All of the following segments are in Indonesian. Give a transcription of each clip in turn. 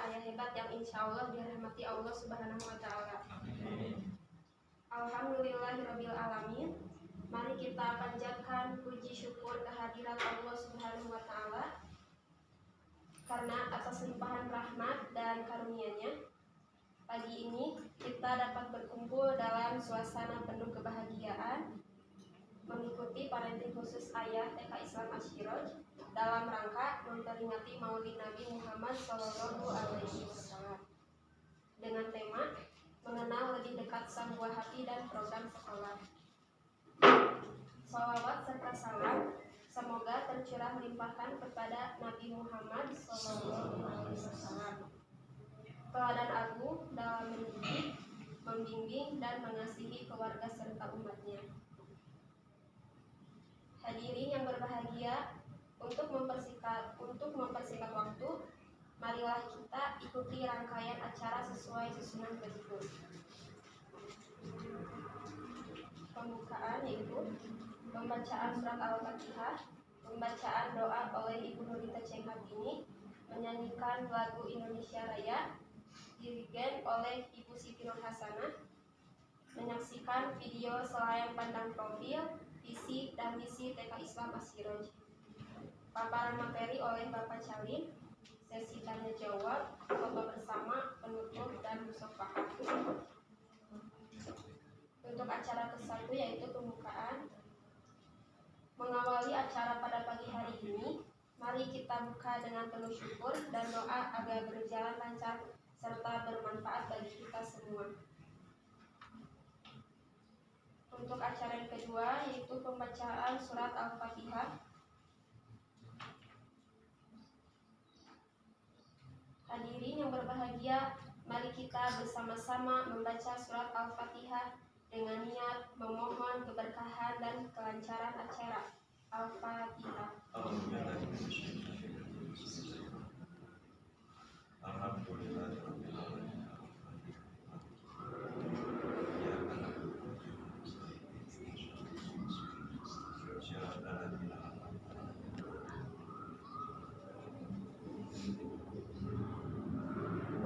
ayah hebat yang insya Allah dirahmati Allah Subhanahu wa Ta'ala. Alhamdulillahirabbil alamin. Mari kita panjatkan puji syukur kehadirat Allah Subhanahu wa Ta'ala karena atas limpahan rahmat dan karunia-Nya pagi ini kita dapat berkumpul dalam suasana penuh kebahagiaan mengikuti parenting khusus ayah TK Islam Asyiroj dalam rangka memperingati Maulid Nabi Muhammad SAW dengan tema mengenal lebih dekat sang buah hati dan program sekolah. Shalawat serta salam semoga tercurah limpahkan kepada Nabi Muhammad SAW, teladan agung dalam mendidik, membimbing dan mengasihi keluarga serta umatnya. Hadirin yang berbahagia, untuk mempersingkat waktu, marilah kita ikuti rangkaian acara sesuai susunan berikut. Pembukaan yaitu pembacaan surat Al-Fatihah, pembacaan doa oleh Ibu Nurita Cenghatini, menyanyikan lagu Indonesia Raya, dirigen oleh Ibu Siti Nur Hasanah, menyaksikan video selayang pandang profil, visi dan misi TK Islam Asyiroj, paparan materi oleh Bapak Calim, sesi tanya jawab, foto bersama, penutup dan musyawarah. Untuk acara ke-1 yaitu pembukaan. Mengawali acara pada pagi hari ini, mari kita buka dengan penuh syukur dan doa agar berjalan lancar serta bermanfaat bagi kita semua. Untuk acara yang kedua yaitu pembacaan surat Al-Fatihah. Hadirin yang berbahagia, mari kita bersama-sama membaca surat Al-Fatihah dengan niat memohon keberkahan dan kelancaran acara. Al-Fatihah.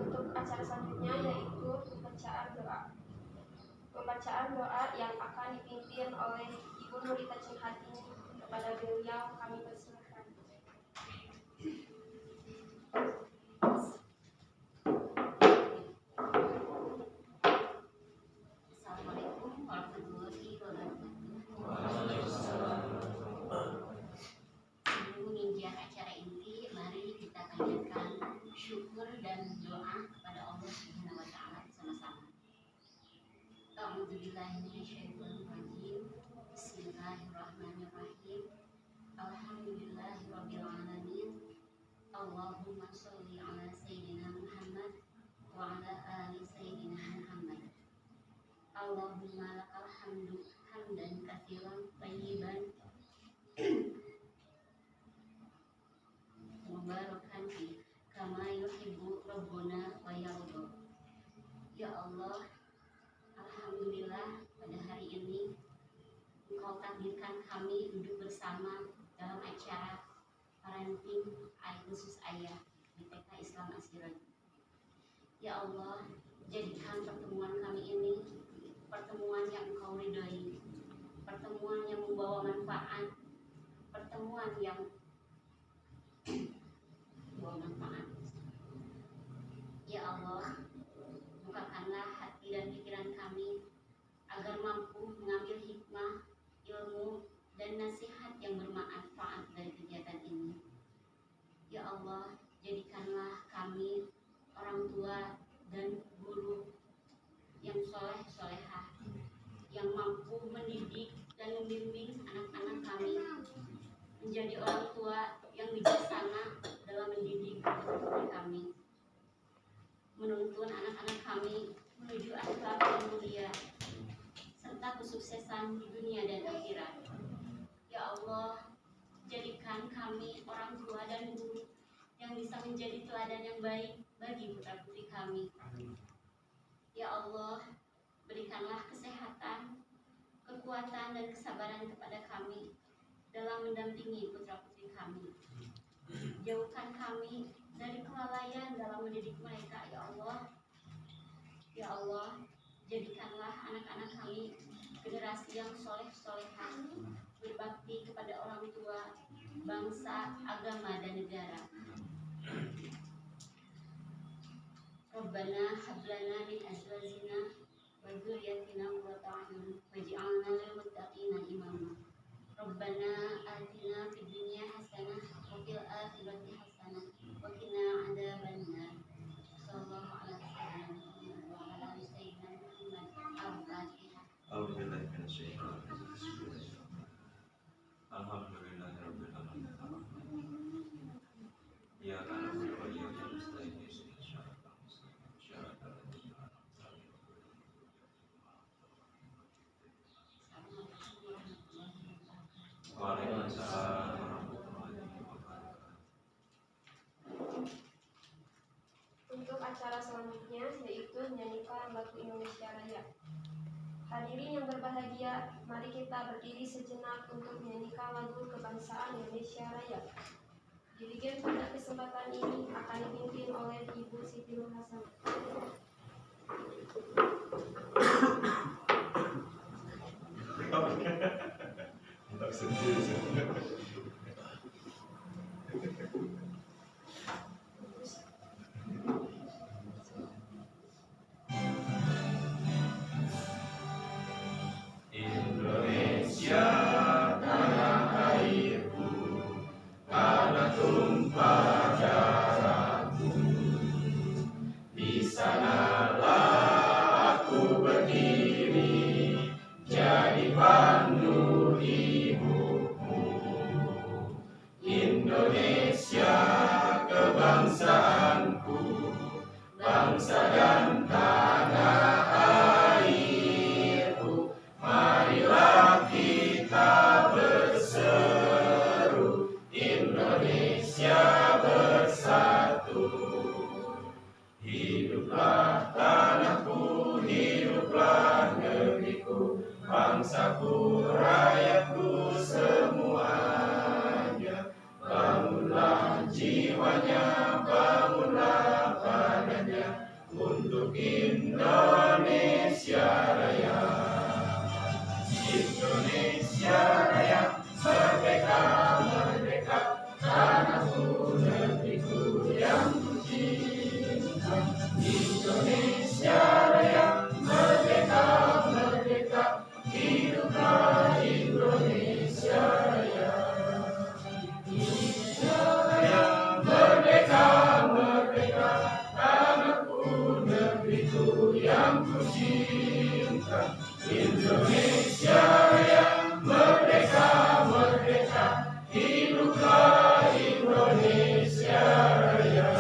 Untuk acara selanjutnya yaitu pembacaan doa. Pembacaan doa yang akan dipimpin oleh Ibu Nurita Cenghatini. Kepada beliau kami persilakan. Assalamualaikum warahmatullahi wabarakatuh. Sebelum menginjak acara inti, mari kita panjatkan syukur dan doa kepada Allah Subhanahu wa Ta'ala sama-sama. A'udzubillahi minasyaitonir rajim. Bismillahirrahmanirrahim. Alhamdulillahirabbil alamin. Allahumma sholli ala sayyidina Muhammad wa ala ali sayyidina Muhammad. Allahumma lakal hamdu hamdan katsiran thayyiban mubarakan fi kama yuhibbu rabbuna wa yarda. Ya Allah, alhamdulillah pada hari ini Engkau takdirkan kami duduk bersama dalam acara parenting khusus ayah di TK Islam Asyiroj. Ya Allah, jadikan pertemuan kami ini pertemuan yang Engkau ridhoi, pertemuan yang membawa manfaat, pertemuan yang membawa manfaat. Ya Allah, bukakanlah hati dan pikiran kami agar mampu mengambil hikmah, ilmu, dan nasihat yang bermanfaat dari kegiatan ini. Ya Allah, jadikanlah kami orang tua dan guru yang soleh-solehah, yang mampu mendidik dan membimbing anak-anak kami menjadi orang tua yang bijaksana dalam mendidik putri kami, menuntun anak-anak kami menuju akhlak yang mulia serta kesuksesan di dunia dan akhirat. Ya Allah, jadikan kami orang tua dan guru yang bisa menjadi teladan yang baik bagi putra-putri kami. Ya Allah, berikanlah kesehatan, kekuatan dan kesabaran kepada kami dalam mendampingi putra-putri kami. Jauhkan kami dari kelalaian dalam mendidik mereka, ya Allah. Ya Allah, jadikanlah anak-anak kami generasi yang soleh-solehah, berbakti kepada orang tua, bangsa, agama, dan negara. Rabbana hablana min azwajina wa dzurriyyatina qurrata a'yun waj'alna lil muttaqina imama. Rabbana atina fid dunya hasanah wa fil akhirati hasanah wa qina adzabannar. Sallallahu alaihi wasallam wa ala ali sayyidina Muhammad. Al-Fatihah. A'udzubillahi minasyaitonir rajim. Alhamdulillahirabbil alamin. Ya kana wa ya nasta'in siratal mustaqim siratal ladzina an'amta 'alaihim. Waalaikumsalam warahmatullahi wabarakatuh. Untuk acara selanjutnya yaitu menyanyikan lagu Indonesia Raya. Hadirin yang berbahagia, mari kita berdiri sejenak untuk menyanyikan lagu kebangsaan Indonesia Raya. Dirigen pada kesempatan ini akan dipimpin oleh Ibu Siti Nur Hasan. Indonesia tanah airku, tanah tumpah darahku. Di sanalah aku berdiri, jadi pandu ibumu. Indonesia kebangsaanku, bangsa dan tanah airku. Marilah kita berseru, Indonesia bersatu. Hiduplah tanahku, hiduplah negeriku, bangsaku, rakyatku semuanya. Bangunlah jiwanya, bangunlah badannya, untuk Indonesia Raya. Indonesia Raya, merdeka, merdeka, tanahku, negeriku yang kucinta. Indonesia Raya, merdeka, merdeka, hiduplah Indonesia Raya. Indonesia Raya, merdeka, merdeka, tanahku, negeriku yang kucinta. Indonesia Raya, merdeka, merdeka, hiduplah Indonesia Raya.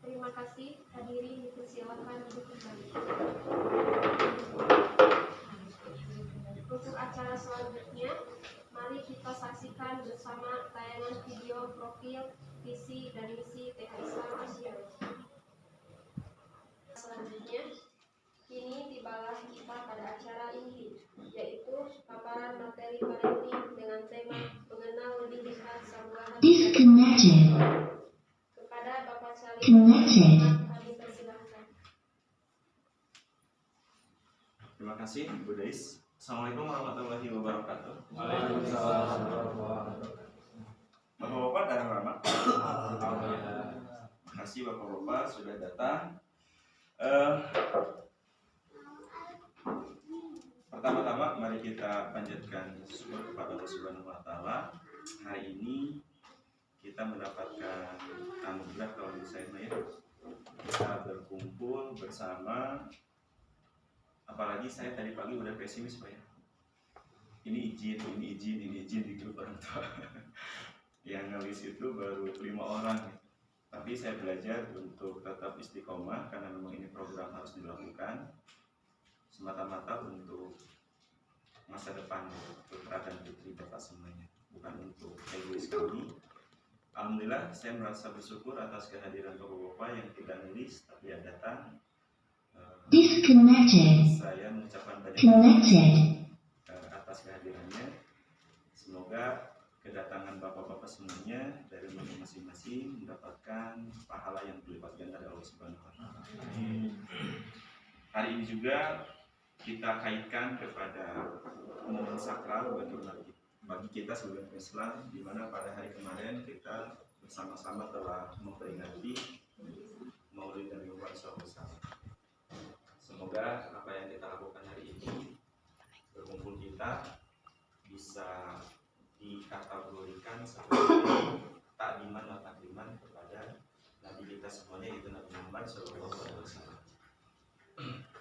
Terima kasih, hadirin dipersilakan duduk kembali. Untuk acara selanjutnya, mari kita saksikan bersama tayangan video profil, visi, dan misi TK Islam Asia. Selanjutnya, kini tibalah kita pada acara inti, yaitu paparan materi parenting dengan tema mengenal lebih dekat sambungan Disconnected. kepada Bapak Salim. Connected. Kami persilahkan. Terima kasih, Bu Dais. Assalamualaikum warahmatullahi wabarakatuh. Waalaikumsalam warahmatullahi wabarakatuh. Bapak-bapak dan Rama. Terima kasih Bapak-bapak sudah datang. Pertama-tama mari kita panjatkan syukur kepada Allah Subhanahu wa taala. Hari ini kita mendapatkan anugerah kalau saya kita berkumpul bersama. Apalagi saya tadi pagi udah pesimis Pak ya. Ini izin di grup orang tua. Yang ngelis itu baru 5 orang. Tapi saya belajar untuk tetap istiqomah karena memang ini program harus dilakukan semata-mata untuk masa depan putra dan putri Bapak semuanya, bukan untuk egois kami. Alhamdulillah saya merasa bersyukur atas kehadiran Bapak-bapak yang tidak nulis tapi yang datang. Disconnected. Saya mengucapkan banyak Connected. atas kehadirannya. Semoga kedatangan bapak-bapak semuanya dari rumah masing-masing mendapatkan pahala yang berlipat ganda dari Allah Subhanahu wa Ta'ala. Hari ini juga kita kaitkan kepada momen sakral bagi kita sebagai Islam, di mana pada hari kemarin kita bersama-sama telah memperingati Maulid Nabi Muhammad SAW. Semoga apa yang kita lakukan hari ini, berkumpul kita, bisa dikategorikan sebagai takdiman dan takdiman kepada Nabi kita semuanya, yaitu Nabi Muhammad SAW.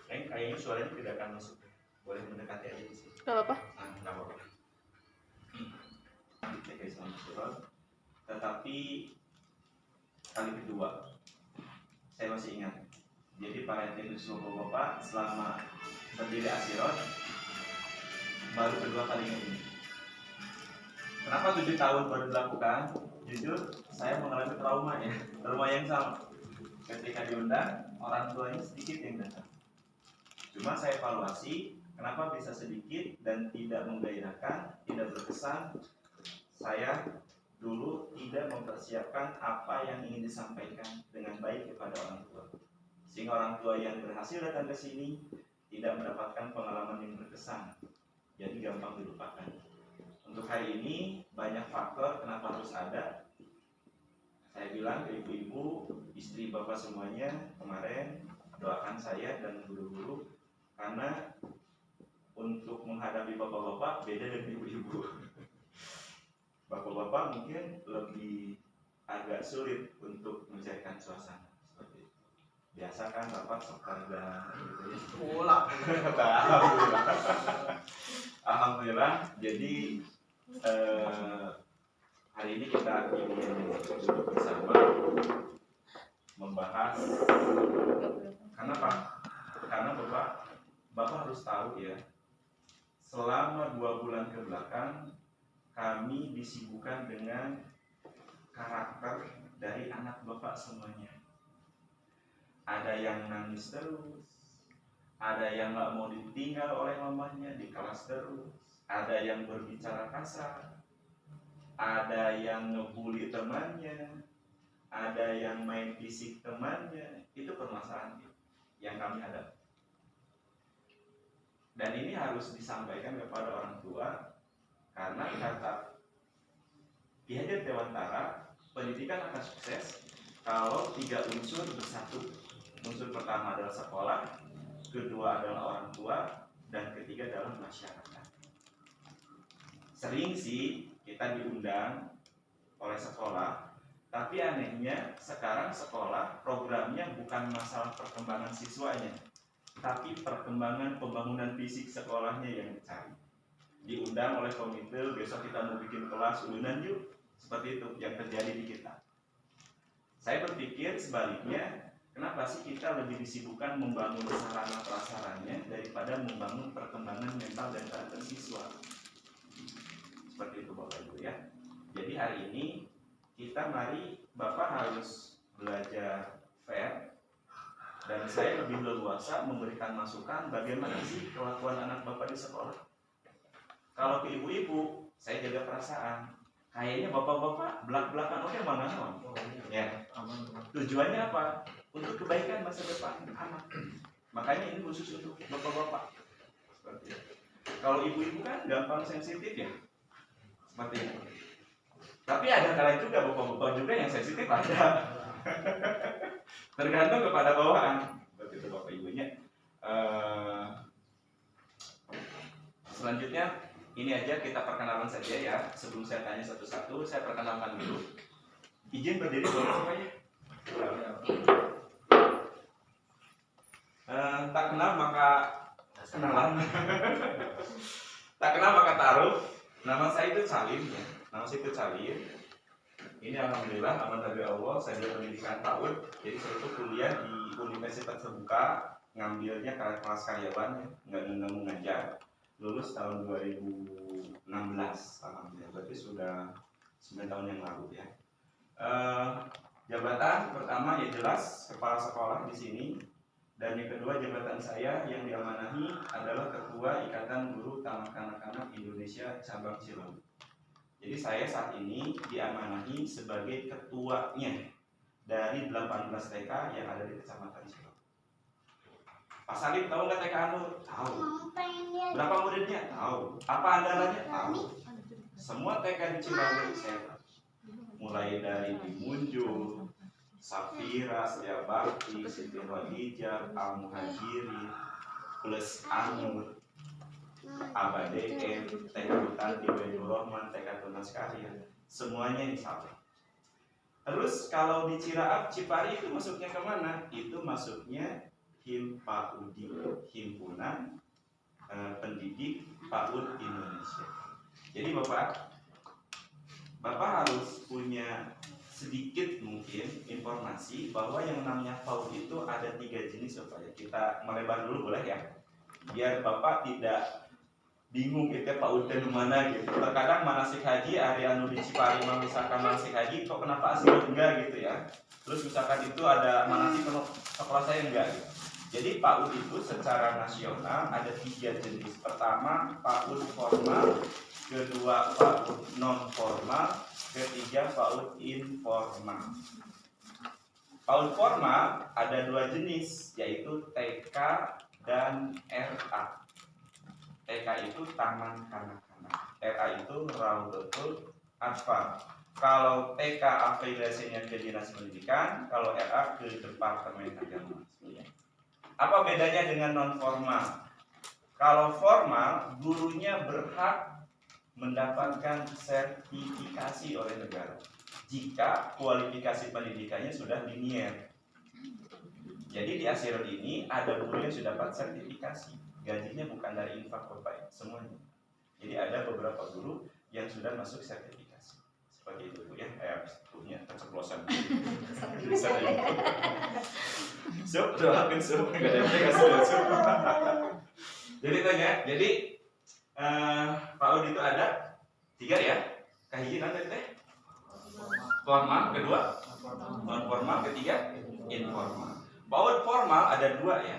Kayaknya suaranya tidak akan masuk. Boleh mendekati aja di sini. Gak apa-apa. Nggak apa-apa. Tetapi kali kedua, saya masih ingat. Jadi para etnis bapak-bapak selama berdiri Asirot baru kedua kalinya ini. Kenapa 7 tahun baru dilakukan? Jujur, saya mengalami trauma ya. Trauma yang sama. Ketika diundang, orang tuanya sedikit yang datang. Cuma saya evaluasi, kenapa bisa sedikit dan tidak menggairahkan, tidak berkesan. Saya dulu tidak mempersiapkan apa yang ingin disampaikan dengan baik kepada orang tua. Sehingga orang tua yang berhasil datang ke sini tidak mendapatkan pengalaman yang berkesan. Jadi gampang dilupakan. Untuk hari ini banyak faktor kenapa harus ada. Saya bilang ke ibu-ibu, istri bapak semuanya kemarin doakan saya dan guru-guru, karena untuk menghadapi bapak-bapak beda dengan ibu-ibu. Bapak-bapak mungkin lebih agak sulit untuk mencairkan suasana seperti itu. Biasa kan bapak sekarang gitu ya. Alhamdulillah. Jadi hari ini kita ingin duduk bersama membahas. Kenapa? Karena Bapak harus tahu ya, selama 2 bulan ke belakang kami disibukkan dengan karakter dari anak Bapak semuanya. Ada yang nangis terus, ada yang nggak mau ditinggal oleh mamanya di kelas terus, ada yang berbicara kasar, ada yang ngebully temannya, ada yang main fisik temannya. Itu permasalahan yang kami hadapi. Dan ini harus disampaikan kepada orang tua, karena kata Ki Hajar Dewantara, pendidikan akan sukses kalau 3 unsur bersatu. Unsur pertama adalah sekolah, kedua adalah orang tua, dan ketiga adalah masyarakat. Sering sih kita diundang oleh sekolah, tapi anehnya sekarang sekolah programnya bukan masalah perkembangan siswanya, tapi perkembangan pembangunan fisik sekolahnya yang dicari. Diundang oleh komite, besok kita mau bikin kelas urunan yuk. Seperti itu yang terjadi di kita. Saya berpikir sebaliknya, kenapa sih kita lebih disibukkan membangun sarana prasarannya daripada membangun perkembangan mental dan karakter siswa. Seperti itu Bapak Ibu ya. Jadi hari ini kita mari Bapak harus belajar fair. Dan saya lebih leluasa memberikan masukan bagaimana sih kelakuan anak Bapak di sekolah. Kalau ke ibu-ibu, saya jaga perasaan. Kayaknya bapak-bapak belak-belakan oke mana ya. Tujuannya apa? Untuk kebaikan masa depan anak. Makanya ini khusus untuk bapak-bapak. Seperti itu. Kalau ibu-ibu kan gampang sensitif ya. Seperti itu. Tapi ada kala juga bapak-bapak juga yang sensitif ada. Tergantung kepada bawaan. Begitu Bapak Ibunya. Selanjutnya ini aja kita perkenalan saja ya. Sebelum saya tanya satu-satu, saya perkenalkan dulu. Izin berdiri boleh semuanya. Tak kenal maka kenalan. Tak kenal maka taruh. Nama saya itu Salim ya. Nama saya itu Salim. Ini alhamdulillah aman dari Allah, saya berpendidikan PAUD. Jadi saya itu kuliah di Universitas Terbuka, ngambilnya kelas karyawan, nggak mengajar. Lulus tahun 2016, alhamdulillah. Berarti sudah 9 tahun yang lalu ya. Jabatan pertama ya jelas kepala sekolah di sini, dan yang kedua jabatan saya yang diamanahi adalah Ketua Ikatan Guru Taman Kanak-kanak Indonesia Cabang Cileunyi. Jadi saya saat ini diamanahi sebagai ketuanya dari 18 TK yang ada di Kecamatan Cilok. Pak Salim tahu nggak TK Anur? Tahu. Berapa muridnya? Tahu. Apa andalannya? Tahu. Semua TK di Cibago saya tahu. Mulai dari Dimunjul, Safira, Setiabakti, Siti Khadijah, Al Muhajirin, plus Anur, Aba DM, TK Butati, Baitur Rahman, TK Tunas Karya, semuanya insya Allah. Terus kalau di Ciraap, Cipari itu masuknya kemana? Itu masuknya HIMPAUDI, Himpunan Pendidik PAUD Indonesia. Jadi Bapak harus punya sedikit mungkin informasi bahwa yang namanya PAUD itu ada 3 jenis Bapak ya. Kita melebar dulu boleh ya, biar Bapak tidak bingung gitu ya PAUD itu mana gitu. Terkadang manasik haji area di Cipari misalkan manasik haji kok kenapa asli enggak gitu ya. Terus misalkan itu ada manasik sekolah saya enggak gitu. Jadi PAUD itu secara nasional ada 3 jenis. Pertama PAUD formal, kedua PAUD non formal, ketiga PAUD informal. PAUD formal ada 2 jenis, yaitu TK dan RA. TK itu taman kanak-kanak, RA itu Raudatul Atfal. Kalau TK afiliasinya ke Dinas Pendidikan, kalau RA ke Departemen Agama. Apa bedanya dengan non formal? Kalau formal, gurunya berhak mendapatkan sertifikasi oleh negara jika kualifikasi pendidikannya sudah linier. Jadi di Asirot ini ada guru yang sudah dapat sertifikasi, gajinya bukan dari infak Bapak, semuanya. Jadi ada beberapa guru yang sudah masuk sertifikasi. Seperti itu ya, punya keceplosan. Bisa ya. Sup, doakan sup, enggak ada yang sup. Jadi tanya, jadi PAUD itu ada 3 ya. Kahiji nanti teh. Formal, kedua non formal, ketiga informal. PAUD formal ada 2 ya,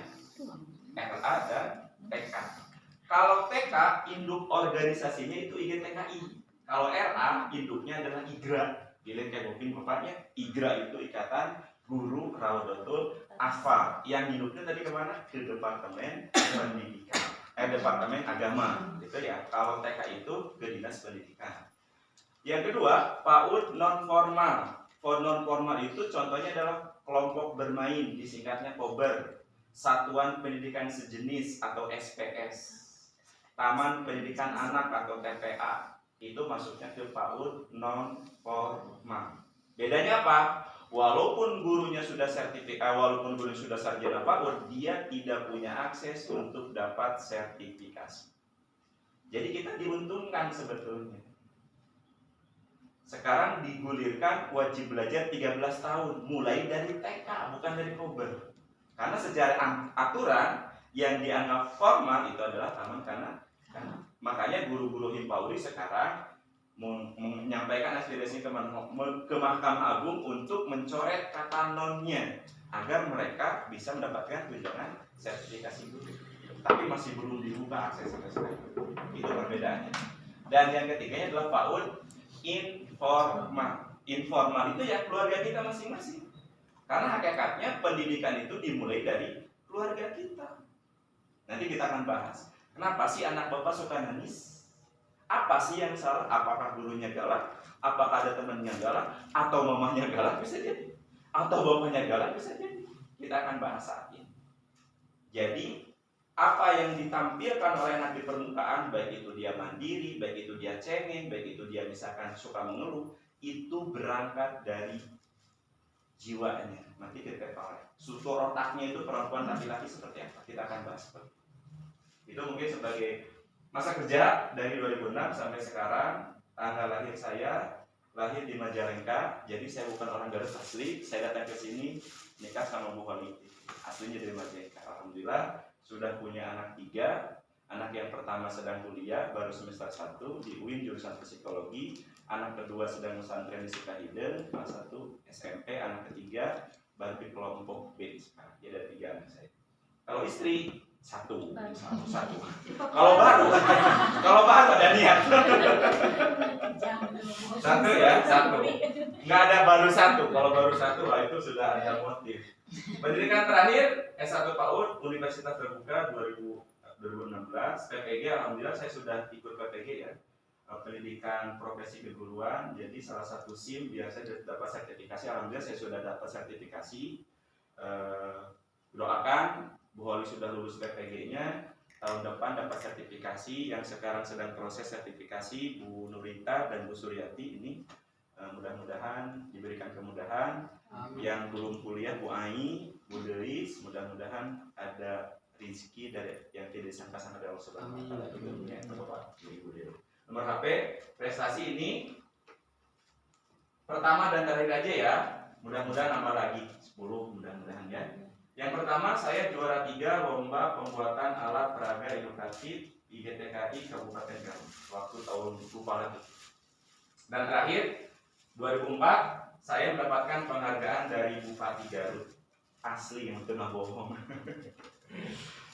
RA dan TK. Kalau TK induk organisasinya itu IGTKI. Kalau RA induknya adalah IGRA. Dilihat kayak booking bapaknya, IGRA itu Ikatan Guru Raudatul Atfal. Yang induknya tadi kemana? Ke Departemen Pendidikan, Departemen Agama, gitu ya. Kalau TK itu ke Dinas Pendidikan. Yang kedua, PAUD non formal. PAUD non formal itu contohnya adalah kelompok bermain, disingkatnya KOBER, Satuan Pendidikan Sejenis atau SPS, Taman Pendidikan Anak atau TPA. Itu masuknya ke PAUD non formal. Bedanya apa? Walaupun gurunya sudah walaupun gurunya sudah sarjana PAUD, dia tidak punya akses untuk dapat sertifikasi. Jadi kita diuntungkan sebetulnya. Sekarang digulirkan wajib belajar 13 tahun, mulai dari TK, bukan dari KOBER. Karena secara aturan yang dianggap formal itu adalah taman kanak-kanak. Makanya guru-guru Himpauri sekarang menyampaikan aspirasi ke Mahkamah Agung untuk mencoret kata nonnya agar mereka bisa mendapatkan tunjangan sertifikasi guru. Tapi masih belum dibuka akses sampai sekarang. Itu perbedaannya. Dan yang ketiganya adalah PAUD informal. Informal itu ya keluarga kita masing-masing. Karena hakikatnya pendidikan itu dimulai dari keluarga kita. Nanti kita akan bahas. Kenapa sih anak bapak suka nangis? Apa sih yang salah? Apakah gurunya galak? Apakah ada temannya galak? Atau mamanya galak? Bisa jadi. Atau bapaknya galak? Bisa jadi. Kita akan bahas saat ini. Jadi apa yang ditampilkan oleh anak di permukaan, baik itu dia mandiri, baik itu dia cengeng, baik itu dia misalkan suka mengeluh, itu berangkat dari jiwanya. Nanti kita tahu struktur otaknya itu perempuan laki-laki seperti apa. Kita akan bahas seperti itu. Mungkin sebagai masa kerja dari 2006 sampai sekarang. Tanggal lahir saya lahir di Majalengka, jadi saya bukan orang Garut asli. Saya datang ke sini nikah sama Bu Holly, aslinya dari Majalengka. Alhamdulillah sudah punya anak 3. Anak yang pertama sedang kuliah, baru semester 1 di UIN jurusan psikologi. Anak kedua sedang pesantren di Sukahide, kelas 1 SMP. Anak ketiga baru di kelompok B sekarang. Jadi ada 3 anak saya. Kalau istri Satu. Kalau baru ada niat. Satu ya, satu. Nggak ada baru satu. Kalau baru satu, wah itu sudah ada motif. Pendidikan terakhir S1 PAUD Universitas Terbuka 2016. PPG, alhamdulillah saya sudah ikut PPG ya. Pendidikan profesi keguruan. Jadi salah satu SIM biasa dapat sertifikasi. Alhamdulillah saya sudah dapat sertifikasi. Doakan Bu Holi sudah lulus PPG-nya, tahun depan dapat sertifikasi. Yang sekarang sedang proses sertifikasi Bu Nurita dan Bu Suryati ini mudah-mudahan diberikan kemudahan. Amin. Yang belum kuliah Bu Ai, Bu Delis, mudah-mudahan ada rezeki dari yang tidak disangka-sangka dari Allah Subhanahu wa Ta'ala. Nomor HP prestasi ini pertama dan terakhir aja ya. Mudah-mudahan nambah lagi 10 mudah-mudahan ya. Yang pertama saya juara 3 lomba pembuatan alat peraga inovatif IGTKI Kabupaten Garut waktu tahun lupa lagi. Dan terakhir 2004 saya mendapatkan penghargaan dari Bupati Garut, asli yang tengah bohong.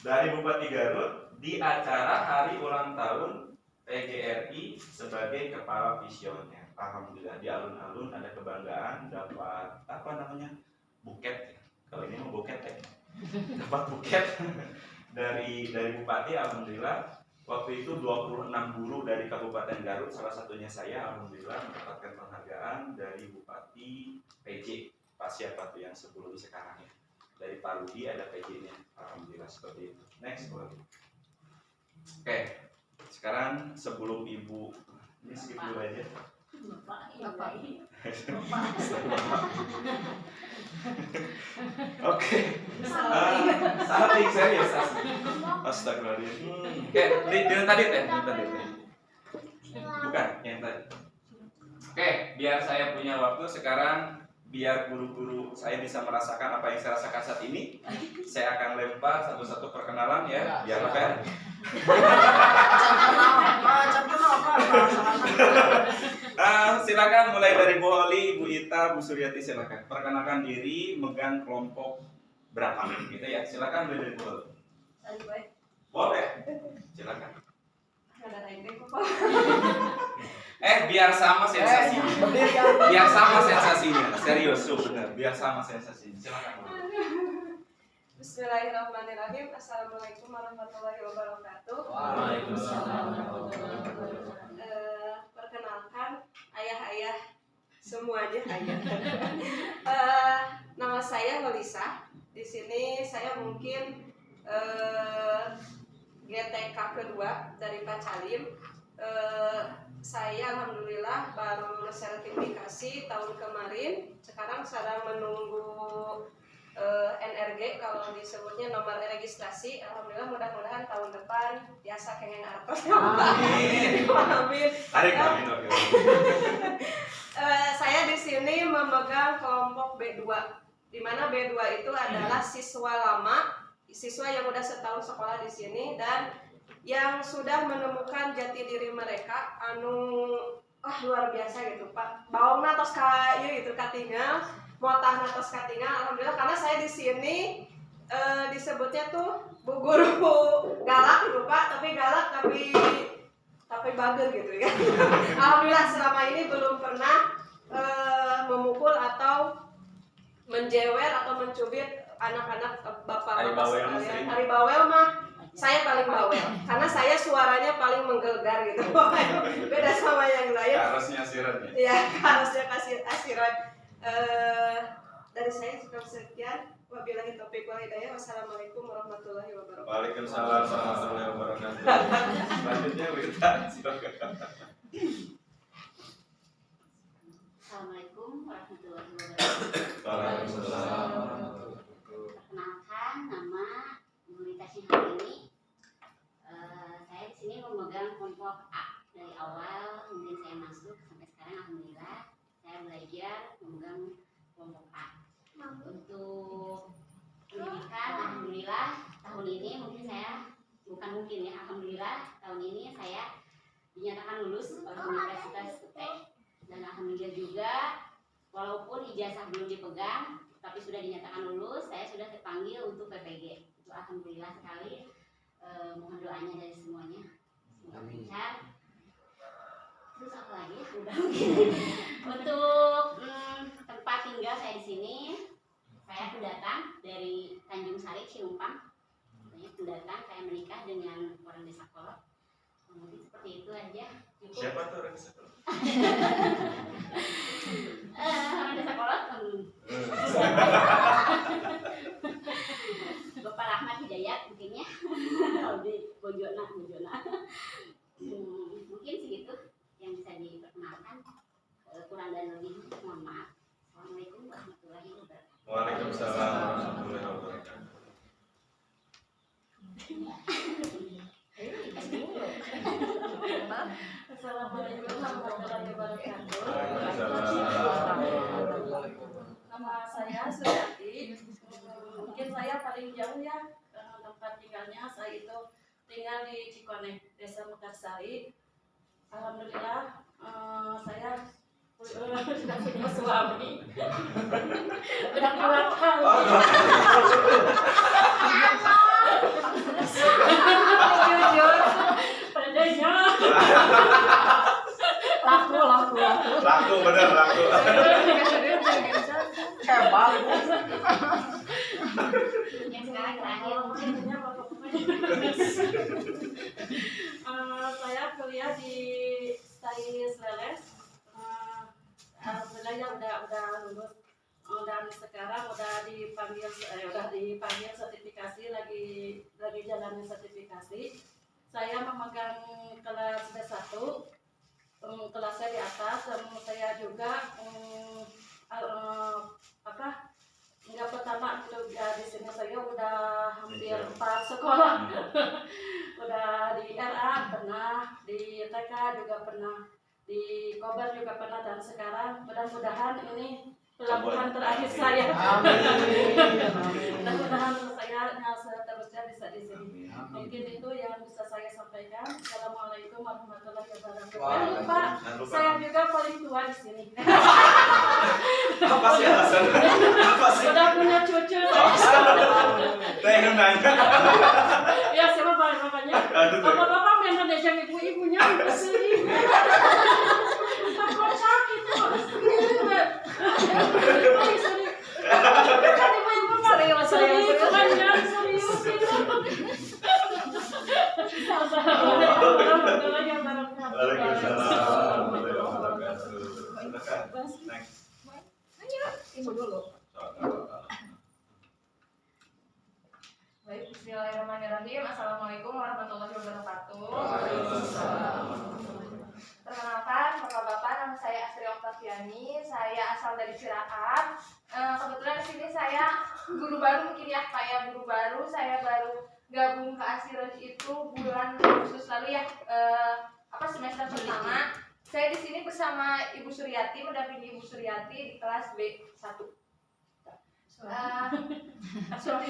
Dari Bupati Garut di acara hari ulang tahun PGRI sebagai kepala visioner. Alhamdulillah di alun-alun ada kebanggaan dapat apa namanya buket. Kalau ini mau buket ya, dapat buket dari Bupati. Alhamdulillah waktu itu 26 guru dari Kabupaten Garut, salah satunya saya, alhamdulillah mendapatkan penghargaan dari Bupati PJ. Pak siapa tuh yang sebelum sekarang ya, dari Pak Rudi ada PJ-nya. Alhamdulillah seperti itu. Next boleh. Oke, sekarang sebelum Ibu ini skip dulu aja. Oke. Salah serius asli. Astagfirullahaladzim. Oke, yang tadi teh. Bukan, yang tadi. Oke, biar saya punya waktu sekarang, biar guru-guru saya bisa merasakan apa yang saya rasakan saat ini, saya akan lempar satu-satu perkenalan ya, biar fair. Silakan mulai dari Bu Holi, Bu Ita, Bu Suryati, silakan perkenalkan diri, megang kelompok berapa gitu ya. Silakan mulai dari Bu Holi. Boleh, silakan. Biar sama sensasinya. Biar sama sensasinya. Serius, benar. Biar sama sensasinya. Silakan. Bismillahirrahmanirrahim. Assalamualaikum warahmatullahi wabarakatuh. Waalaikumsalam. Perkenalkan ayah-ayah semuanya ayah. Nama saya Melisa. Di sini saya mungkin GTK kedua dari Pak Calim. Saya alhamdulillah baru lulus sertifikasi tahun kemarin. Sekarang sedang menunggu NRG, kalau disebutnya nomor registrasi. Alhamdulillah mudah-mudahan tahun depan biasa kengeng atas. Amin. Amin. Tarik. Saya di sini memegang kelompok B2, di mana B2 itu adalah siswa lama, siswa yang udah setahun sekolah di sini dan yang sudah menemukan jati diri mereka luar biasa gitu Pak. Baongna tos kayu gitu katingal, motahna tos katingal. Alhamdulillah karena saya di sini disebutnya tuh bu guru galak gitu Pak, tapi galak tapi bager gitu ya. Alhamdulillah selama ini belum pernah memukul atau menjewer atau mencubit anak-anak bapak-bapak sekalian. Hari bawel mah saya paling bawel karena saya suaranya paling menggelegar gitu. Beda sama yang lain. Harusnya asiran ya. Iya, harusnya kasih asiran. Dari saya cukup sekian. Wabillahi taufiq wal hidayah. Wassalamualaikum warahmatullahi wabarakatuh. Waalaikumsalam warahmatullahi wabarakatuh. Selanjutnya Wita, silakan. Assalamualaikum warahmatullahi wabarakatuh. Waalaikumsalam. Perkenalkan, nama Nurita Singhani. Saya di sini memegang kelompok A dari awal mungkin saya masuk sampai sekarang. Alhamdulillah saya belajar memegang kelompok A. Untuk pendidikan, alhamdulillah tahun ini alhamdulillah tahun ini saya dinyatakan lulus oleh Universitas UTEK. Dan alhamdulillah juga walaupun ijazah belum dipegang tapi sudah dinyatakan lulus, saya sudah terpanggil untuk PPG. Itu alhamdulillah sekali. mohon doanya dari semuanya semoga lancar. Terus apa lagi ya? Udah. Untuk tempat tinggal saya di sini, saya pendatang dari Tanjung Sari Cinumpang. Saya pendatang, saya menikah dengan orang desa Kolot. Mungkin seperti itu aja. Cukup. Siapa tuh orang desa Kolot? Orang desa Kolot. Bapak Rahmat Hidayat mungkinnya. Di Bojona. Mungkin segitu yang bisa diperkenalkan. Kurang dan lebih mohon maaf. Assalamualaikum warahmatullahi wabarakatuh. Waalaikumsalam warahmatullahi wabarakatuh. Assalamualaikum warahmatullahi wabarakatuh. Nama saya Suryati. Mungkin saya paling jauh ya tempat tinggalnya. Saya itu tinggal di Cikoneng, Desa Mekarsari. Alhamdulillah saya sudah punya suami. Udah keluar kali. Jujur, padanya laku Bener laku. Hebat. Yang sekarang terakhir. Saya kuliah di Stais Leles. Alhamdulillah ya udah lulus. Dan sekarang udah dipanggil sertifikasi, lagi jalani sertifikasi. Saya memegang kelas D1, kelasnya di atas, dan saya juga nggak pertama di sini saya udah hampir 4 sekolah. Udah di RA pernah, di TK juga pernah, di Kober juga pernah, dan sekarang mudah-mudahan ini pelabuhan terakhir saya. Mudah-mudahan saya seterusnya bisa di sini. Mungkin itu yang bisa saya sampaikan. Assalamualaikum warahmatullahi wabarakatuh. Jangan lupa, saya juga paling tua di sini. Apa sih alasan? Apa sih? Sudah punya cucu. Tanya nanya. Ya siapa bapaknya? Bapak-bapak main dengan ibu-ibunya ke sini. Kocak itu. Baik, bismillahirrahmanirrahim. Assalamualaikum warahmatullahi wabarakatuh. Perkenalkan, bapak-bapak, nama saya Astri Oktaviani. Saya asal dari Cilacap. Kebetulan di sini saya guru baru mungkin ya, Pak ya, guru baru. Saya baru gabung ke Asiroj itu bulan Agustus lalu ya, semester pertama. Saya di sini bersama Ibu Suryati, mendampingi Ibu Suryati di kelas B1. Suami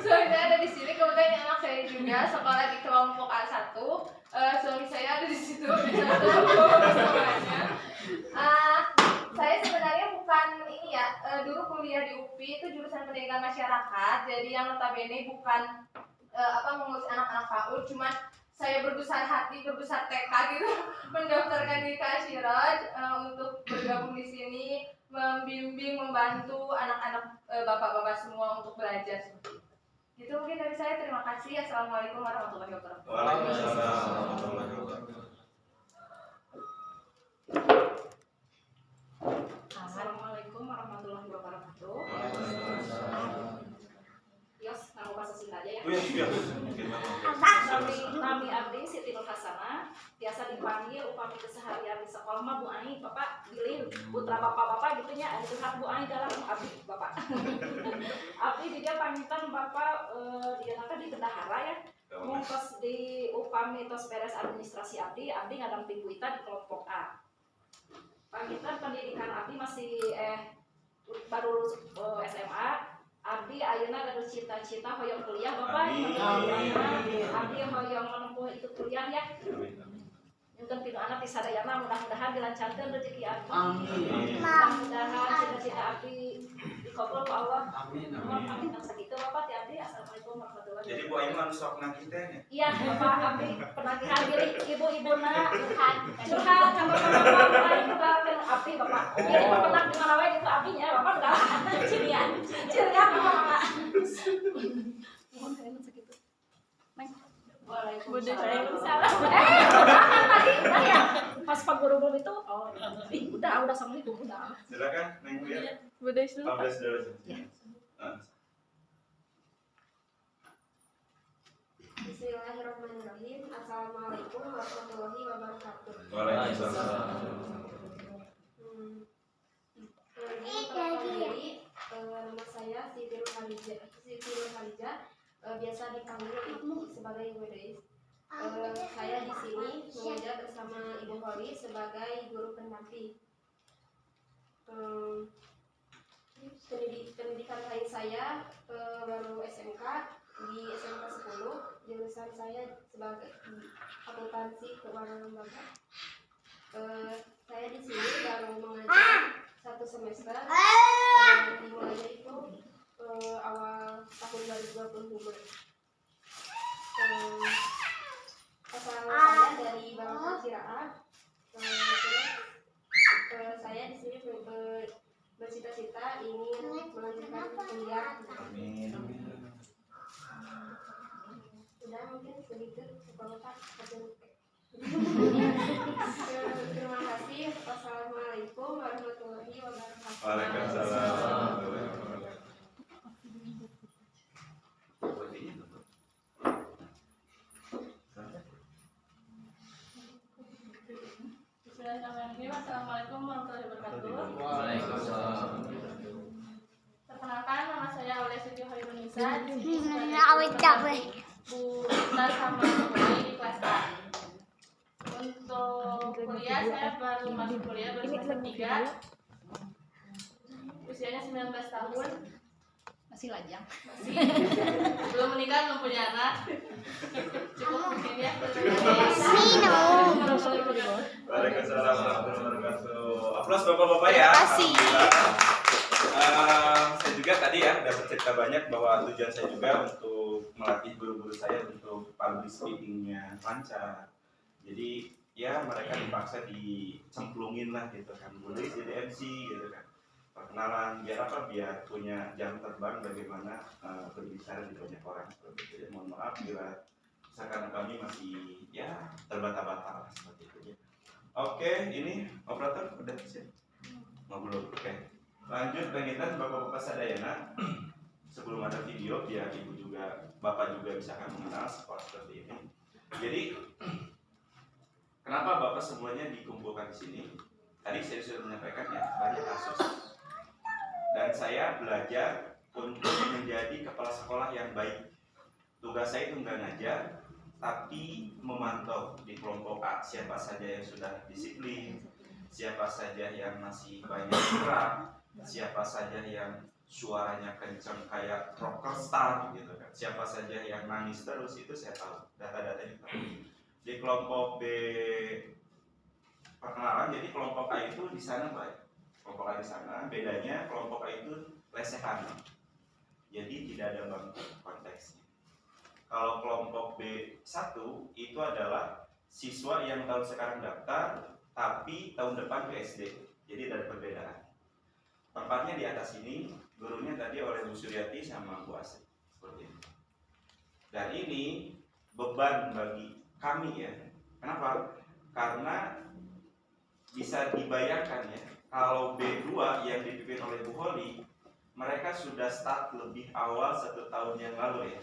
saya ada di sini, kemudian anak saya juga sekolah di kelompok A1. Suami saya ada di situ. Saya sebenarnya bukan ini ya, dulu kuliah di UPI itu jurusan pendidikan masyarakat. Jadi yang notabene bukan mengurus anak-anak PAUD, cuman saya berbesar hati, berbesar tekad gitu mendaftarkan diri ke Asiroj untuk bergabung di sini, membimbing, membantu anak-anak bapak-bapak semua untuk belajar seperti itu. Itu mungkin dari saya. Terima kasih. Assalamualaikum warahmatullahi wabarakatuh. Waalaikumsalam warahmatullahi wabarakatuh. Assalamualaikum warahmatullahi wabarakatuh. Yos, nama bahasa Sunda aja ya. Iya. Mungkin Nami Abdi Siti Nur Hasanah, biasa dipanggil upami keseharian di sekolah mah Bu Ani, Bapak bilih putra bapak-bapak gitunya, ada curhat Bu Ani dalam Abdi Bapak. Abdi juga pamitan Bapak dia nanti di bendahara ya. Mungkos di upami tos beres administrasi Abdi ngadamping kuita di kelompok A. Pamitan pendidikan Abdi masih baru lulus SMA. Abdi ayeuna ada cita-cita hoyong kuliah Bapak. Abdi hoyong menempuh itu kuliah ya. Mungkin pinu anak disadayana, mudah-mudahan dilancarkan rezeki Abdi. Mudah-mudahan cita-cita Abdi dikabul ku Allah. Amin. Sakitu Bapak ti Abdi. Assalamualaikum warahmatullahi Jadi Bu Aing mah sok nagih Iya, Bapak abdi penagihan diri ibu-ibuna curhat Curhat. sama bapak aing juga kan abdi Bapak. Jadi pernah di mana wae gitu abdinya Bapak enggak cirian. Cirian Bapak. Mohon kalian segitu. Neng. Waalaikumsalam. Tadi udah ya. Pas Pak Guru belum itu, udah Assalamualaikum udah. Silakan Neng Buya. Bude dulu. 15 dulu. Bismillahirrahmanirrahim. Assalamualaikum warahmatullahi wabarakatuh. Waalaikumsalam. Perkenalkan diri, nama saya Siti Nurhalijah, biasa dipanggil Ibu sebagai Ibu Deis. Saya di sini mengajar bersama Ibu Holi sebagai guru pendamping. Pendidikan saya baru SMK di SMK 10, jurusan saya sebagai akuntansi keuangan lembaga. Saya di sini baru mengajar 1 semester, dimulainya itu awal tahun 2025. Asal saya dari Bangka Ciraa. Saya di sini bercita-cita ingin melanjutkan kuliah. Amin. Sudah mungkin sedikit Bapak. Terima kasih. Wassalamualaikum warahmatullahi wabarakatuh. Waalaikumsalam. Bismillahirrahmanirrahim. Assalamualaikum warahmatullahi wabarakatuh. Waalaikumsalam. Perkenalkan, nama saya Aulia Siti Hoirunisa. Bu Nisa sama Bu Ai di kelas A. Untuk kuliah saya baru masuk kuliah baru semester 3. Usianya 19 tahun. Masih lajang. Masih belum menikah, belum punya anak. Cukup mungkin ya. Waalaikumsalam warahmatullahi wabarakatuh. Aplaus bapak-bapak ya. Terima kasih. Saya juga tadi ya dapat cerita banyak bahwa tujuan saya juga untuk melatih guru-guru saya untuk public speakingnya lancar. Jadi ya mereka dipaksa dicemplungin lah gitu kan, boleh jadi MC gitu kan. Perkenalan biar apa? Biar punya jam terbang bagaimana berbicara di banyak orang seperti itu. Mohon maaf bila misalkan kami masih ya terbata-bata lah seperti itu ya. Oke, ini operator udah siap? Mau belum? Oke. Lanjut pengintan bapak-bapak sadayana. Sebelum ada video biar ibu juga bapak juga bisa mengenal sekolah seperti ini. Jadi kenapa bapak semuanya dikumpulkan di sini? Tadi saya sudah menyampaikan ya banyak kasus. Dan saya belajar untuk menjadi kepala sekolah yang baik. Tugas saya itu nggak ngajar, tapi memantau di kelompok A siapa saja yang sudah disiplin, siapa saja yang masih banyak gerak, siapa saja yang suaranya kencang kayak rocker star gitu kan, siapa saja yang nangis terus itu saya tahu, data-datanya tahu. Di kelompok B perkenalan, jadi kelompok A itu di sana baik, kelompok A di sana, bedanya kelompok A itu lesehan, jadi tidak ada bangku konteksnya. Kalau kelompok B1 itu adalah siswa yang tahun sekarang daftar tapi tahun depan ke SD, jadi ada perbedaan. Tempatnya di atas ini, gurunya tadi oleh Bu Suryati sama Bu Asri seperti ini. Dan ini beban bagi kami ya. Kenapa? Karena bisa dibayangkan ya, kalau B2 yang dipimpin oleh Bu Holi, mereka sudah start lebih awal 1 tahun yang lalu ya.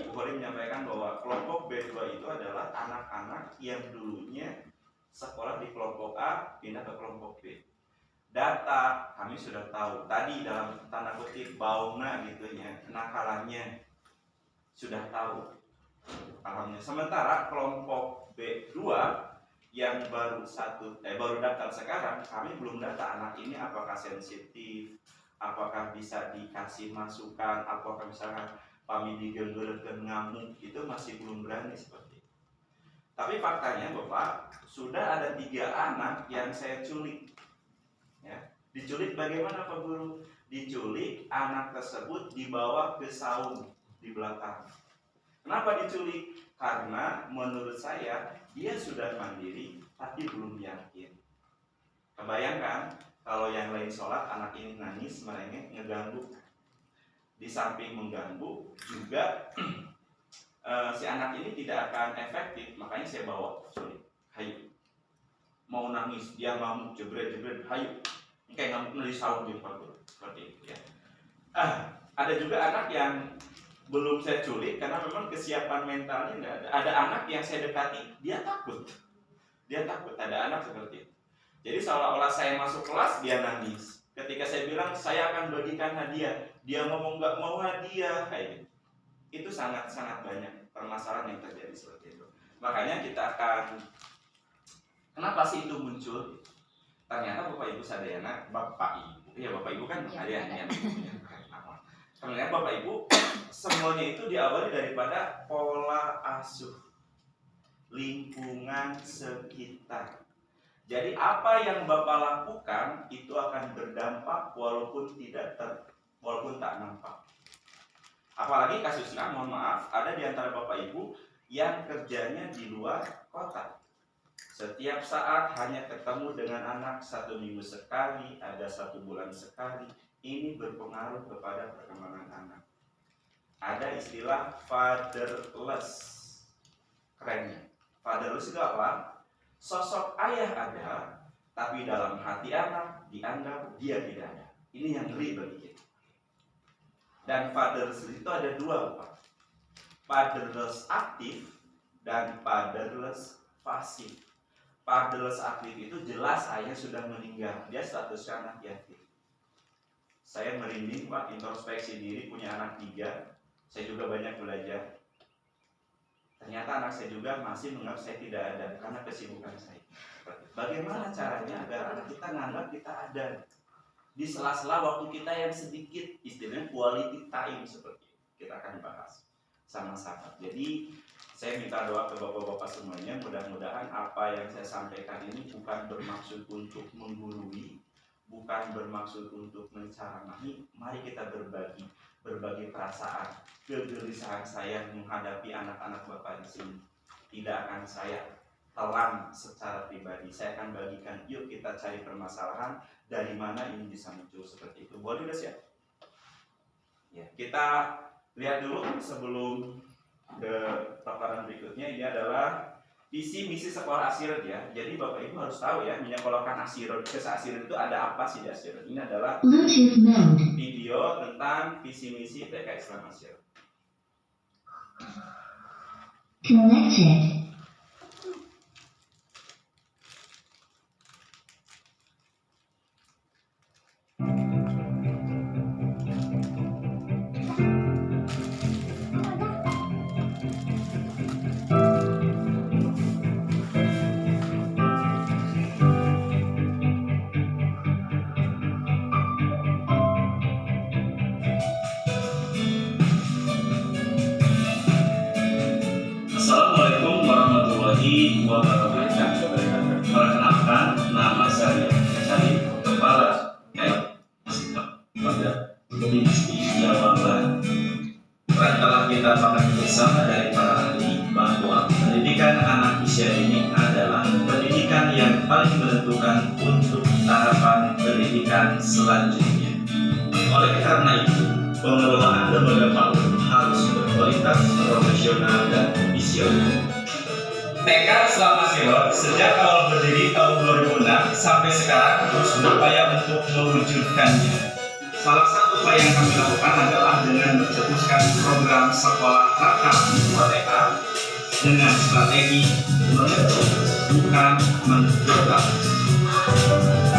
Bu Holi menyampaikan bahwa kelompok B2 itu adalah anak-anak yang dulunya sekolah di kelompok A pindah ke kelompok B. Data kami sudah tahu tadi dalam tanda kutip bauna gitu ya, kenakalannya sudah tahu. Alhamdulillah. Sementara kelompok B2 yang baru daftar sekarang, kami belum data anak ini apakah sensitif, apakah bisa dikasih masukan, apakah misalkan kami digenggerkan ngamuk, itu masih belum berani seperti itu. Tapi faktanya Bapak, sudah ada 3 anak yang saya culik. Ya, diculik bagaimana Pak Guru? Diculik, anak tersebut dibawa ke saung di belakang. Kenapa diculik? Karena menurut saya dia sudah mandiri tapi belum yakin. Kebayangkan kalau yang lain sholat, anak ini nangis, merengek, ngeganggu. Di samping mengganggu juga si anak ini tidak akan efektif. Makanya saya bawa culik. Hayu, mau nangis, dia ngamuk, jebret, hayu, kayak ngamuk dari sahur di pagar, seperti itu ya. Ada juga anak yang belum saya culik karena memang kesiapan mentalnya nggak ada. Ada anak yang saya dekati, dia takut. Ada anak seperti itu. Jadi seolah-olah saya masuk kelas, dia nangis. Ketika saya bilang saya akan bagikan hadiah, dia ngomong nggak mau hadiah, kayak gitu. Itu sangat-sangat banyak permasalahan yang terjadi seperti itu. Makanya kita akan, kenapa sih itu muncul? Ternyata Bapak Ibu sadayana, Bapak Ibu kan ada yang ternyata Bapak Ibu semuanya itu diawali daripada pola asuh, lingkungan sekitar. Jadi apa yang Bapak lakukan itu akan berdampak walaupun tak nampak. Apalagi kasusnya, mohon maaf, ada di antara Bapak Ibu yang kerjanya di luar kota. Setiap saat hanya ketemu dengan anak 1 minggu sekali, ada 1 bulan sekali. Ini berpengaruh kepada perkembangan anak. Ada istilah fatherless. Kerennya, fatherless itu apa? Sosok ayah ada, tapi dalam hati anak dianggap dia tidak ada. Ini yang ngeri bagi kita. Dan fatherless itu ada 2, Pak. Fatherless aktif dan fatherless pasif. Fatherless aktif itu jelas ayah sudah meninggal, dia statusnya anak yatim. Saya merinding, Pak, introspeksi diri, punya anak 3. Saya juga banyak belajar. Ternyata anak saya juga masih menganggap saya tidak ada karena kesibukan saya. Bagaimana caranya agar anak kita menganggap kita ada di sela-sela waktu kita yang sedikit, istilahnya quality time seperti itu. Kita akan bahas sama-sama. Jadi saya minta doa ke bapak-bapak semuanya, mudah-mudahan apa yang saya sampaikan ini bukan bermaksud untuk menggurui, bukan bermaksud untuk menceramahi. Mari kita berbagi perasaan, kegelisahan saya menghadapi anak-anak Bapak di sini. Tidak akan saya telan secara pribadi. Saya akan bagikan, yuk kita cari permasalahan dari mana ini bisa muncul seperti itu. Boleh udah siap? Ya, kita lihat dulu sebelum ke paparan berikutnya. Ini adalah visi misi sekolah Asirot ya. Jadi Bapak Ibu harus tahu ya, menyekolahkan Asirot ke Asirot itu ada apa sih di Asirot. Ini adalah video tentang visi misi TK Islam Asirot. Connected. Assalamualaikum warahmatullahi wabarakatuh. Perkenalkan, nama saya Syarif, Kepala pada Provinsi Jawa Barat. Telah kita pahami bersama dari para ahli bahwa pendidikan anak usia dini adalah pendidikan yang paling menentukan untuk tahapan pendidikan selanjutnya. Oleh karena itu, pengelolaan lembaga PAUD harus berkualitas, profesional, dan visioner. TK Islam Asirot sejak awal berdiri tahun 2006 sampai sekarang terus berupaya untuk mewujudkannya. Salah satu upaya yang kami lakukan adalah dengan mencetuskan program sekolah tatap muka TK dengan strategi menentu, bukan menentukan.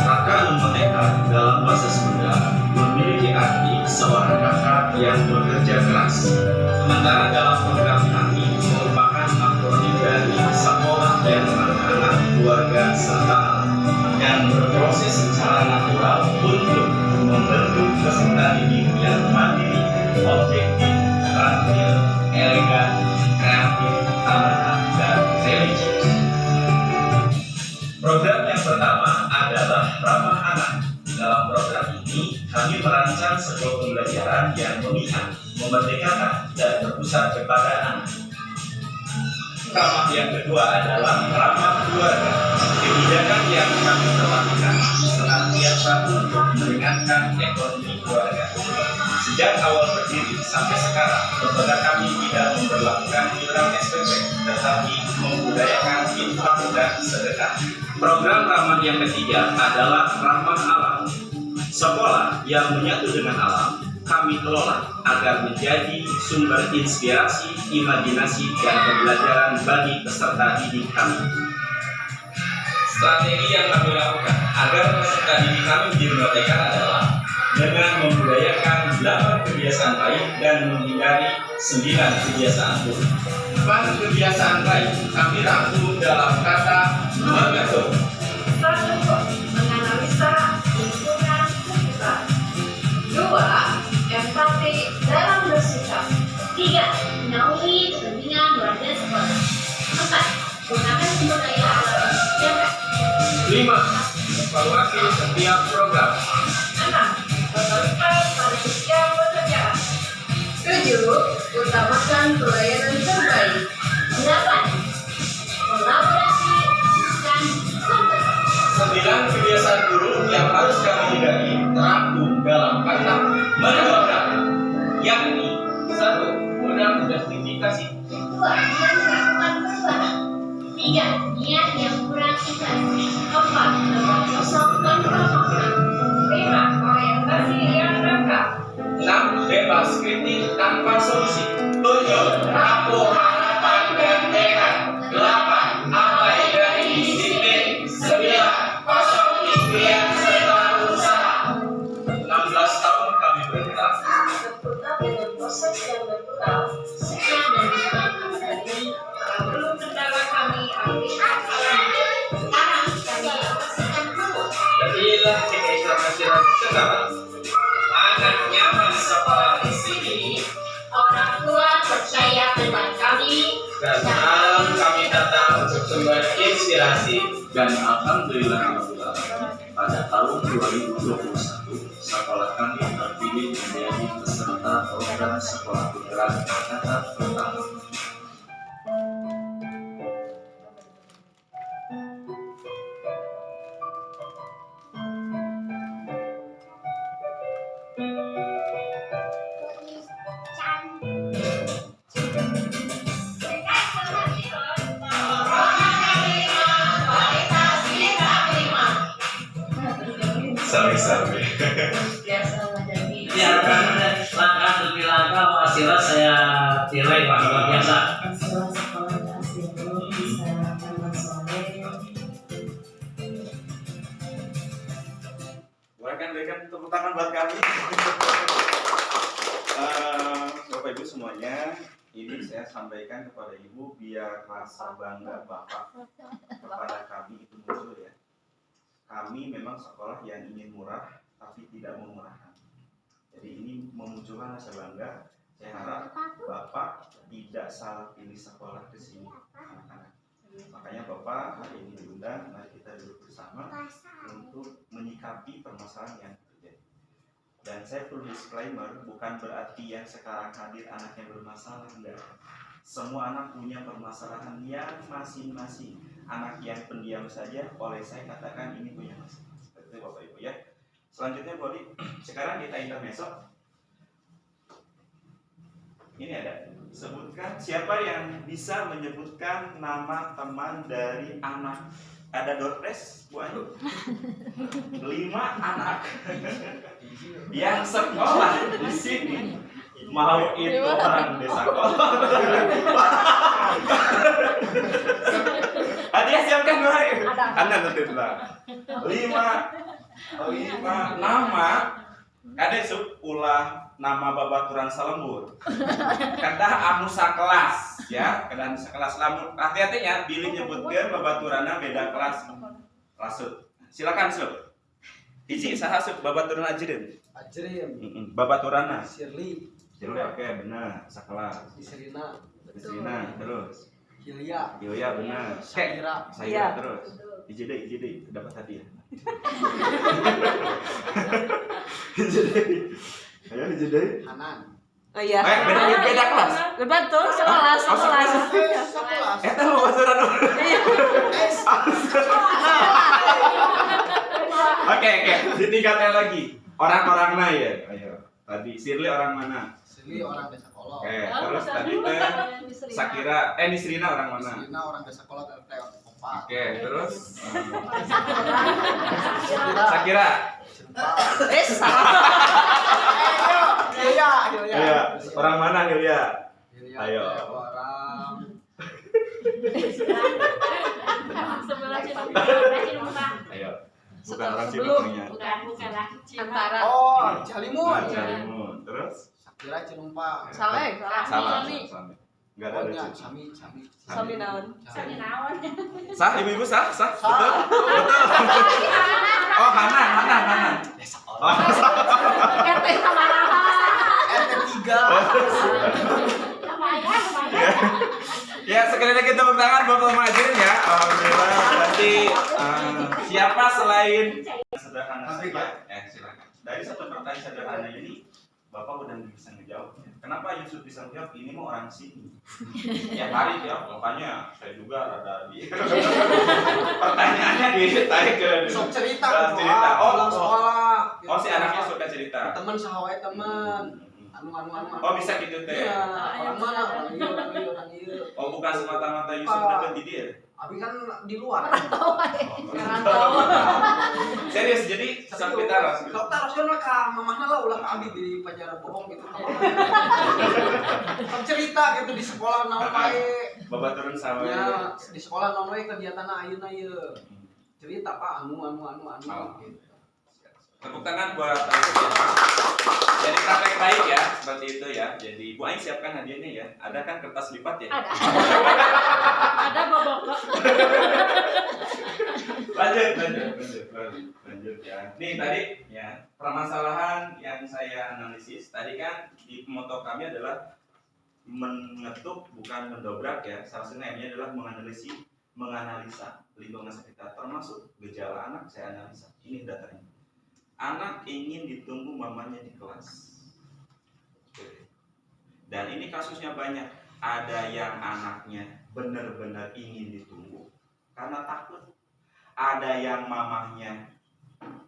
Kakak Lumba TK dalam bahasa Sunda memiliki arti seorang kakak yang bekerja keras. Sementara dalam program kami merupakan akronim dari sekolah dan anak-anak keluarga serta yang berproses secara natural untuk membentuk peserta didik yang mandiri, objektif, terampil, elegan, kreatif, amanah, dan religius. Program yang pertama adalah ramah anak. Dalam program ini kami merancang sebuah pembelajaran yang memihak, memerdekakan, dan berpusat kepada anak. Ramah yang kedua adalah ramah keluarga. Kebijakan yang kami terapkan senantiasa untuk meringankan ekonomi keluarga. Sejak awal berdiri sampai sekarang, lembaga kami tidak memperlakukan iuran SPP, tetapi membudayakan infak dan sedekah. Program ramah yang ketiga adalah ramah alam. Sekolah yang menyatu dengan alam kami kelola agar menjadi sumber inspirasi, imajinasi, dan pembelajaran bagi peserta didik kami. Strategi yang kami lakukan agar peserta didik kami menjadi merdeka adalah dengan membudayakan 8 kebiasaan baik dan menghindari 9 kebiasaan buruk. 4 kebiasaan baik kami rangkum dalam kata mengatur. 1. Menganalisa lingkungan sekitar. 2. Empati dalam bersikap. 3. Menaungi kepentingan warga sekolah. 4. Gunakan sumber daya alam yang 5. Evaluasi setiap program. 6. Otoritas pada setiap pekerjaan. 7. Utamakan pelayanan terbaik. 8. Kolaborasi dan kompetisi. 9 kebiasaan buruk yang harus kami hindari terangkum dalam kata menegakkan, yakni 1. Kurang justifikasi. 2. Melakukan perubahan. 3. Niat yang kurang ikhlas. 4. Tempat kosong dan promosi. 5. Orientasi yang lengkap. 6. Bebas kritik tanpa solusi. 7. Rapuh harapan dan tekad. 8. Abai dari disiplin. 9. Kosong impian serta usaha. 16 tahun kami bergerak. Sempurna dengan proses yang natural. sekian dan terima kasih. Belum kendala kami aktifkan alami. Sekarang kami bersihkan dulu. Jadilah kita masyarakat sekarang. Anak nyaman sekolah di sini. Orang tua percaya pada kami. Dan malam kami datang untuk sumber inspirasi. Dan alhamdulillah pada tahun 2021 sekolah kami terpilih menjadi peserta program sekolah penggerak angkatan pertama. Sampai-sampai. Ya, karena langkah demi langkah hasilnya saya nilai luar biasa. Setelah sekolah hasilnya bisa tamat sore. Berikan tepuk tangan buat kami. Bapak Ibu semuanya, ini saya sampaikan kepada Ibu biar rasa bangga Bapak kepada kami itu muncul ya. Kami memang sekolah yang ingin murah tapi tidak memurahkan. Jadi ini memunculkan rasa bangga. Saya harap Bapak tidak salah pilih sekolah ke sini anak-anak. Makanya Bapak hari ini diundang, mari kita duduk bersama untuk menyikapi permasalahan yang terjadi. Dan saya perlu disclaimer, bukan berarti yang sekarang hadir anak yang bermasalah, enggak. Semua anak punya permasalahan yang masing-masing. Anak yang pendiam saja, oleh saya katakan ini punya masalah. Seperti itu Bapak Ibu ya. Selanjutnya Bodi, sekarang kita intermezzo. Ini ada, sebutkan siapa yang bisa menyebutkan nama teman dari anak. Ada door prize, Bu Ayu. 5 anak yang sekolah di sini. Mau itu orang desa kolor. Hadiah siapkan Bu Ayu. Anda nanti tenang. 5 nama. Ada ulah nama babaturan salembur. Kedah anu sakelas ya, kedah anu sakelas lamun hati-hati ya, bilih nyebutkeun babaturanna beda kelas. Lasut. Silakan Sub. Hiji saha Sub babaturan Ajrin? Ajrin. Babaturanna Shirley. Shirley oke benar, sakelas. Serina. Serina terus. Hilya. Hilya benar. Saira. Saya terus. Hiji deui dapat hadiah. Jadi, ayo jadi Hanan. Oh iya. beda kelas. Betul, sekelas. Eta mau basuran. Oke, di tingkatnya lagi. Orang-orangna ya. Ayo. Tadi Sirli orang mana? Sirli orang Desa Kolot. Oke, terus tadi teh Sakira, Nisrina orang mana? Nisrina orang Desa Kolot RT 4. Oke, terus Sakira. Iya. Orang mana Hilya? Ayo. Orang Sebelah Cilumpa. Ayo. Bukan orang Cimapunya. Bukan lah. Antara. Oh, Calimun. Calimun. Terus? Sakira Cilumpa. Salah. Salah. Enggak ada Pokoknya lucu. Sami naon? Sami naon. Sah, ibu-ibu sah? Betul? Betul. Oh, Hana. Oh, RT sama RT 3. ya, sekali lagi tepuk tangan buat Om Ajin ya. Alhamdulillah. Berarti siapa selain sederhana saja? Silakan. Dari satu pertanyaan sederhana ini, Bapak udah bisa ngejawabnya. Kenapa Yusuf bisa menjawab? Ini mau orang sini. Ya hari ya, makanya saya juga rada di. Pertanyaannya ditarik ke. Sok cerita. Oh, sekolah. Oh, si anaknya suka cerita. Teman sahawai teman. Anu. Oh, bisa gitu teh. Iya, orang mana? Orang iya. Oh, bukan semata-mata Yusuf deket di dia. Abi kan di luar. Serius, jadi sampai taras. Sok taras kan ka mamahna lah ulah Abi di pajaran bohong gitu. Sok cerita gitu di sekolah naon wae. Babaturan sama. Ya, di sekolah naon wae kegiatanna ayeuna ieu. Cerita Pak anu gitu. Tepuk tangan buat jadi praktek baik ya, seperti itu ya. Jadi Bu Aing siapkan hadiahnya ya. Ada kan kertas lipat ya? Ada bobok. Lanjut ya. Nih tadi ya, permasalahan yang saya analisis tadi kan di moto kami adalah mengetuk bukan mendobrak ya. Salah satu namanya adalah menganalisa lingkungan sekitar, termasuk gejala anak saya analisa. Ini datanya. Anak ingin ditunggu mamanya di kelas. Dan ini kasusnya banyak. Ada yang anaknya benar-benar ingin ditunggu karena takut. Ada yang mamahnya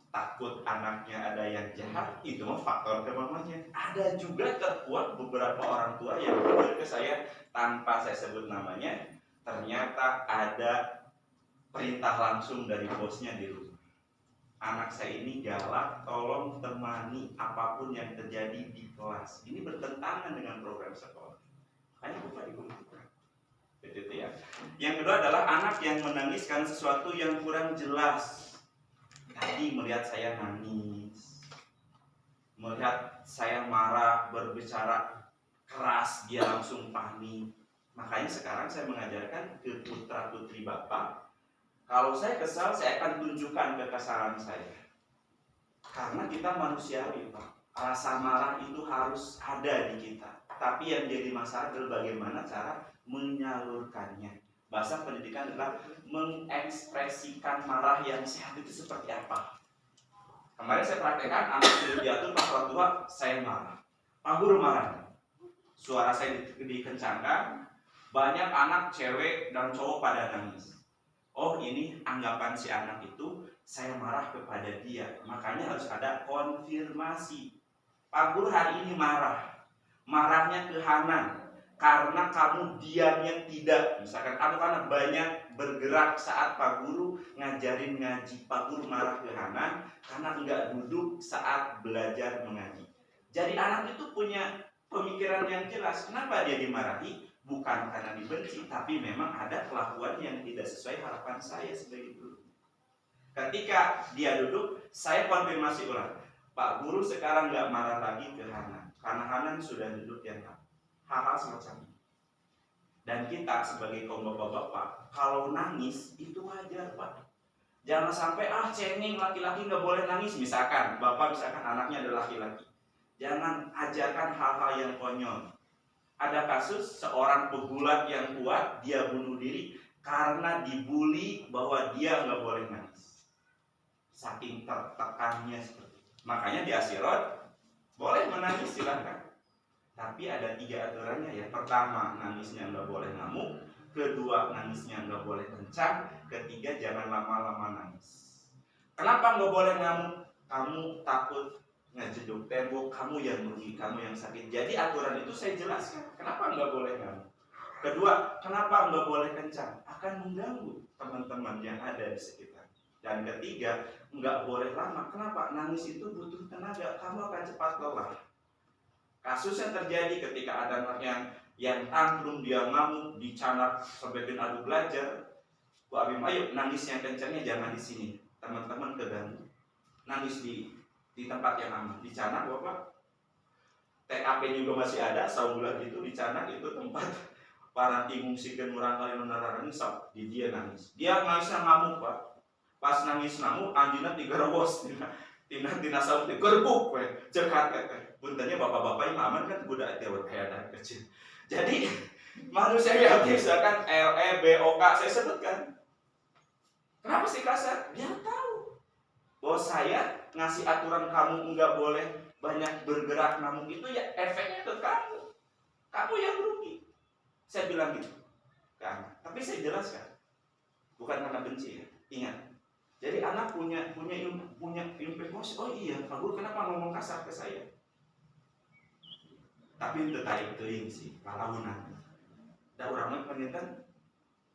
takut anaknya ada yang jahat, itu mah faktor ke mamanya. Ada juga terkuat beberapa orang tua yang jujur ke saya tanpa saya sebut namanya, ternyata ada perintah langsung dari bosnya di rumah. Anak saya ini galak, tolong temani apapun yang terjadi di kelas. Ini bertentangan dengan program sekolah. Ayo Bapak Ibu. Begitu ya. Yang kedua adalah anak yang menangis karena sesuatu yang kurang jelas. Tadi melihat saya nangis, melihat saya marah, berbicara keras, dia langsung panik. Makanya sekarang saya mengajarkan ke putra putri Bapak, kalau saya kesal, saya akan tunjukkan kekesalan saya. Karena kita manusiawi, Pak. Rasa marah itu harus ada di kita. Tapi yang jadi masalah adalah bagaimana cara menyalurkannya. Bahasa pendidikan adalah mengekspresikan marah yang sehat itu seperti apa. Kemarin saya praktekkan, anak sudah diatur, Pak Ketua tua, saya marah. Pak Guru marah. Suara saya dikencangkan, banyak anak cewek dan cowok pada nangis. Oh, ini anggapan si anak itu, saya marah kepada dia. Makanya harus ada konfirmasi. Pak Guru hari ini marah. Marahnya ke Hanan karena kamu diamnya tidak. Misalkan anak-anak banyak bergerak saat Pak Guru ngajarin ngaji. Pak Guru marah ke Hanan karena enggak duduk saat belajar mengaji. Jadi anak itu punya pemikiran yang jelas. Kenapa dia dimarahi? Bukan karena dibenci, tapi memang ada kelakuan yang tidak sesuai harapan saya sebagai guru. Ketika dia duduk, saya konfirmasi ulang. Pak Guru sekarang nggak marah lagi ke Hanan, karena Hanan sudah duduk yang rapi. Hal-hal semacam ini. Dan kita sebagai kaum bapak-bapak, kalau nangis itu wajar, Pak. Jangan sampai cengeng laki-laki nggak boleh nangis. Misalkan bapak anaknya adalah laki-laki, jangan ajarkan hal-hal yang konyol. Ada kasus seorang pegulat yang kuat, dia bunuh diri karena dibully bahwa dia nggak boleh nangis. Saking tertekannya seperti itu. Makanya di Asirot, Boleh menangis silahkan, tapi ada 3 aturannya ya. Pertama, nangisnya nggak boleh ngamuk. Kedua, nangisnya nggak boleh kencang. Ketiga, jangan lama-lama nangis. Kenapa nggak boleh ngamuk? Kamu takut ngejeduk tembok, kamu yang merugi, kamu yang sakit. Jadi aturan itu saya jelaskan. Kenapa nggak boleh ngamuk? Kedua, kenapa nggak boleh kencang? Akan mengganggu teman-teman yang ada di sekitar. Dan ketiga, nggak boleh lama. Kenapa? Nangis itu butuh tenaga. Kamu akan cepat lelah. Kasus yang terjadi ketika ada anak yang tantrum, dia ngamuk, dicanak sampai bikin adu belajar. Bu Abim, ayo nangis yang kencangnya jangan di sini. Teman-teman keganggu. Nangis di tempat yang aman. Dicanak Bapak. TKP juga masih ada, saulah gitu dicanak itu tempat para ngungsikan orang kali menararani sok di dia nangis. Dia nangisnya ngamuk Pak. Pas nangis ngamuk anjina 3 rebos tina saut gerbuk we cekat puntennya bapak-bapak yang aman kan budak tewet kayak anak kecil. Jadi manusia yang misalkan LEBOK saya sebutkan. Kenapa sih kasar? Dia tahu bahwa saya ngasih aturan kamu enggak boleh banyak bergerak ngamuk itu ya efeknya ke kamu. Kamu yang rugi. Saya bilang gitu ke anak. Tapi saya jelaskan. Bukan karena benci ya. Ingat. Jadi anak punya implikasi. Oh iya, Pak Guru kenapa ngomong kasar ke saya? Tapi itu tarik teuing sih, palaunan. Da urang mah panjatan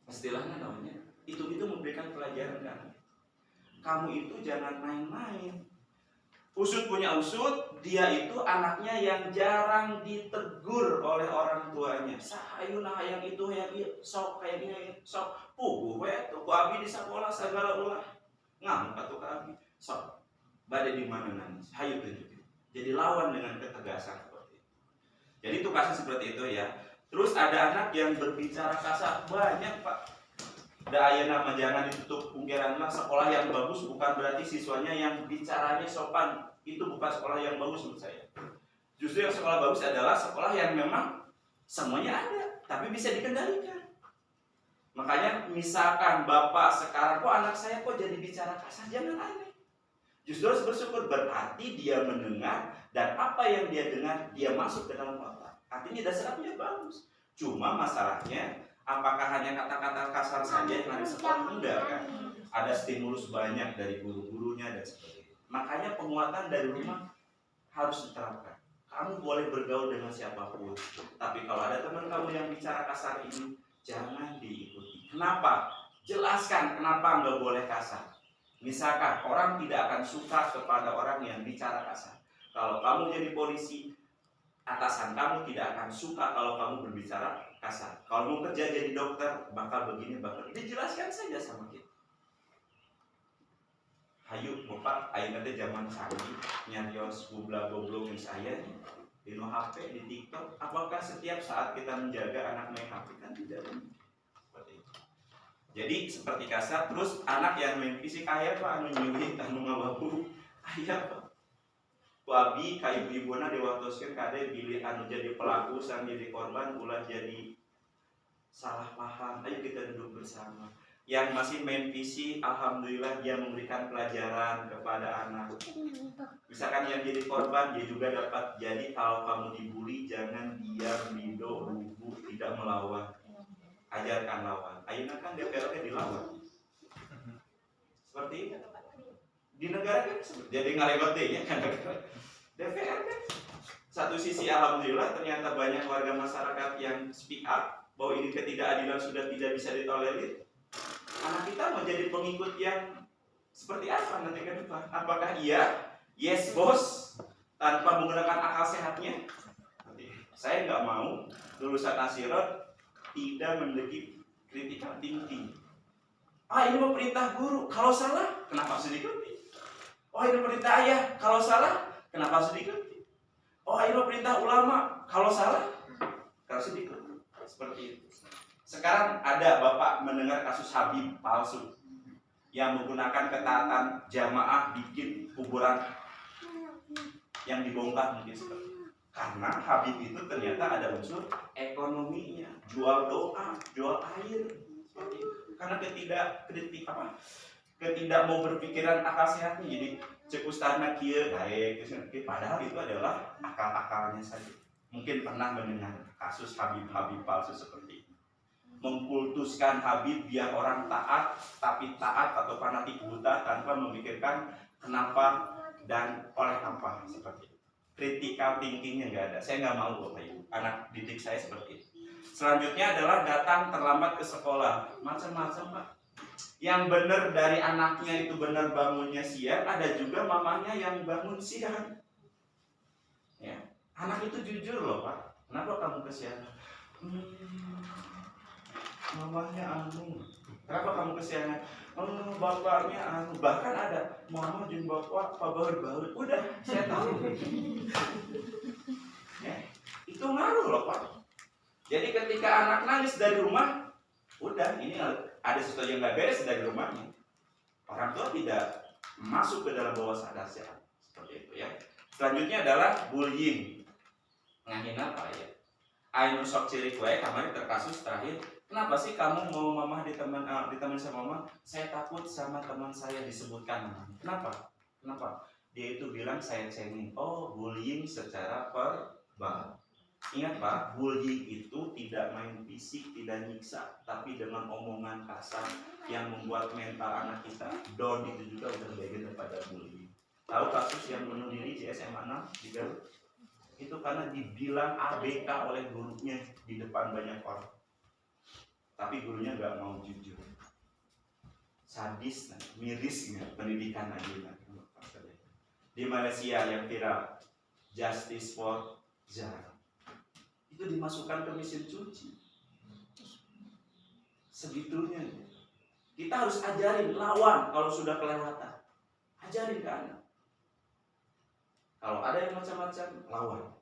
istilahnya namanya. Itu memberikan pelajaran kan. Kamu itu jangan main-main. Usut punya usut, dia itu anaknya yang jarang ditegur oleh orang tuanya. Sayuna hayang itu hayang ieu, sok kayak gini, sok puguh we tuh ku abi di sekolah segala ulah. Ngamuk atuh ka abi. Sok. Bade di mana nangis? Hayu tunjukin. Jadi lawan dengan ketegasan seperti itu. Jadi itu kasus seperti itu ya. Terus ada anak yang berbicara kasar, banyak Pak. Da ayeuna mah jangan ditutup ungkiran mah sekolah yang bagus bukan berarti siswanya yang bicaranya sopan. Itu bukan sekolah yang bagus menurut saya. Justru yang sekolah bagus adalah sekolah yang memang semuanya ada, tapi bisa dikendalikan. Makanya misalkan Bapak sekarang kok anak saya kok jadi bicara kasar, jangan aneh. Justru harus bersyukur, berarti dia mendengar dan apa yang dia dengar dia masuk ke dalam otak. Artinya dasarnya bagus. Cuma masalahnya apakah hanya kata-kata kasar saja yang ada di sekolah? Enggak kan? Ada stimulus banyak dari guru-gurunya dan sebagainya. Makanya penguatan dari rumah harus diterapkan. Kamu boleh bergaul dengan siapapun, tapi kalau ada teman kamu yang bicara kasar ini, jangan diikuti. Kenapa? Jelaskan kenapa nggak boleh kasar. Misalkan orang tidak akan suka kepada orang yang bicara kasar. Kalau kamu jadi polisi, atasan kamu tidak akan suka kalau kamu berbicara kasar. Kalau mau kerja jadi dokter, bakal begini, bakal dijelaskan saja sama kita. Hayu, Bapak, ayeuna teh zaman canggih, nyarios gobla-goblok saya di HP, di TikTok. Apakah setiap saat kita menjaga anak main HP? Kan tidak. Seperti itu. Jadi seperti kasar, terus anak yang main fisik aya Pak anu nyulit anu ngawabu. Aya Pak. Ku abi ka ibu-ibuna diwatoskeun kade bilih anu jadi pelaku sang jadi korban ulah jadi salah paham. Ayo kita duduk bersama. Yang masih main PC, alhamdulillah dia memberikan pelajaran kepada anak. Misalkan yang jadi korban, dia juga dapat. Jadi kalau kamu dibully, jangan diam, lido, rubuh, tidak melawan. Ajarkan lawan. Ayeuna kan DPR-nya dilawan. Seperti itu. Di negara kan jadi ngaregot deh ya kan. DPR kan. Satu sisi alhamdulillah ternyata banyak warga masyarakat yang speak up bahwa ini ketidakadilan sudah tidak bisa ditolerir. Anak kita mau jadi pengikut yang seperti apa nanti ke depan? Apakah iya, yes bos, tanpa menggunakan akal sehatnya? Saya nggak mau lulusan Asirot tidak memiliki critical thinking. Ah ini mau perintah guru, kalau salah kenapa harus diikuti? Oh ini perintah ayah, kalau salah kenapa harus diikuti? Oh ini mau perintah ulama, kalau salah harus diikuti. Seperti itu. Sekarang ada Bapak mendengar kasus Habib palsu yang menggunakan ketaatan jamaah bikin kuburan yang dibongkar mungkin seperti itu. Karena Habib itu ternyata ada unsur ekonominya, jual doa, jual air seperti itu. Karena ketidak mau berpikiran akal sehatnya. Jadi cek ustazna kieu baik, padahal itu adalah akal-akalnya saja. Mungkin pernah mendengar kasus Habib-Habib palsu seperti ini, mengkultuskan Habib biar orang taat, tapi taat atau fanatik buta tanpa memikirkan kenapa dan oleh apa, seperti itu. Critical thinkingnya nggak ada. Saya nggak mau Bapak Ibu anak didik saya seperti itu. Selanjutnya adalah datang terlambat ke sekolah, macam-macam Pak. Yang benar dari anaknya itu benar bangunnya siang, ada juga mamanya yang bangun siang. Ya, anak itu jujur loh Pak. Kenapa kamu kesiangan? Mamanya anu. Kenapa kamu kesiangan? Bapaknya anu. Bahkan ada mama jeung bapak pabaur-baur. Udah, saya tahu. Ya, itu ngaruh loh Pak. Jadi ketika anak nangis dari rumah, udah ini ada sesuatu yang nggak beres dari rumahnya. Orang tua tidak masuk ke dalam bawah sadar seperti itu ya. Selanjutnya adalah bullying. Ngahina Pak ya. Ayo sok cilik wae kemarin terkasus terakhir. Kenapa sih kamu mau mama diteman sama mama? Saya takut sama teman saya disebutkan namanya. Kenapa? Dia itu bilang saya cengeng. Oh, bullying secara verbal. Ingat Pak, bullying itu tidak main fisik, tidak nyiksa, tapi dengan omongan kasar yang membuat mental anak kita down. Itu juga udah bagian daripada bullying. Tahu kasus yang bunuh diri di SMA 6 di Garut? Itu karena dibilang ABK oleh gurunya di depan banyak orang. Tapi gurunya nggak mau jujur. Sadis, mirisnya pendidikan aja. Di Malaysia yang viral, Justice for Zara, itu dimasukkan ke mesin cuci. Segitunya. Kita harus ajarin lawan kalau sudah kelewatan. Ajarin ke anak. Kalau ada yang macam-macam, lawan.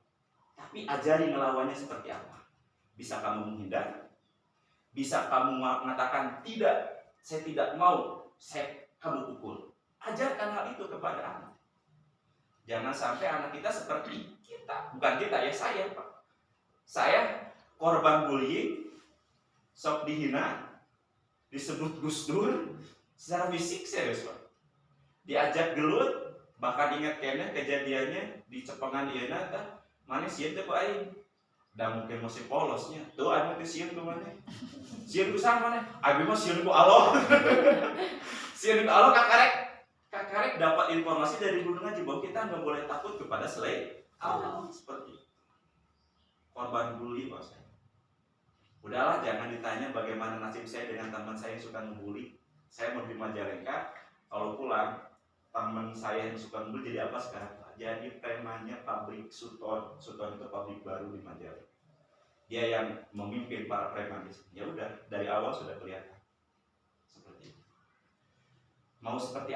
Tapi ajari ngelawannya seperti apa. Bisa kamu menghindar, bisa kamu mengatakan tidak, saya tidak mau, kamu pukul. Ajarkan hal itu kepada anak. Jangan sampai anak kita seperti kita. Bukan kita ya, saya Pak. Saya korban bullying, sok dihina, disebut Gus Dur, secara fisik serius Pak. Diajak gelut. Bahkan ingat kayaknya kejadiannya di Cepengan ieu tah mana sieun teh ku aing. Da mungkin masih polosnya. Tuh anu teh sieun ku mana? Sieun ku sama mana? Abi mah sieun ku Allah. Sieun ku Allah kakarek dapat informasi dari guru ngaji bahwa kita enggak boleh takut kepada selain Allah. Seperti korban bully Pak saya. Udahlah, jangan ditanya bagaimana nasib saya dengan teman saya yang suka ngebully. Saya mau di Majalengka, kalau pulang teman saya yang suka ngebully jadi apa sekarang Pak? Jadi premannya pabrik Suton itu pabrik baru di Majalengka. Dia yang memimpin para preman. Ya udah, dari awal sudah kelihatan seperti itu. Mau seperti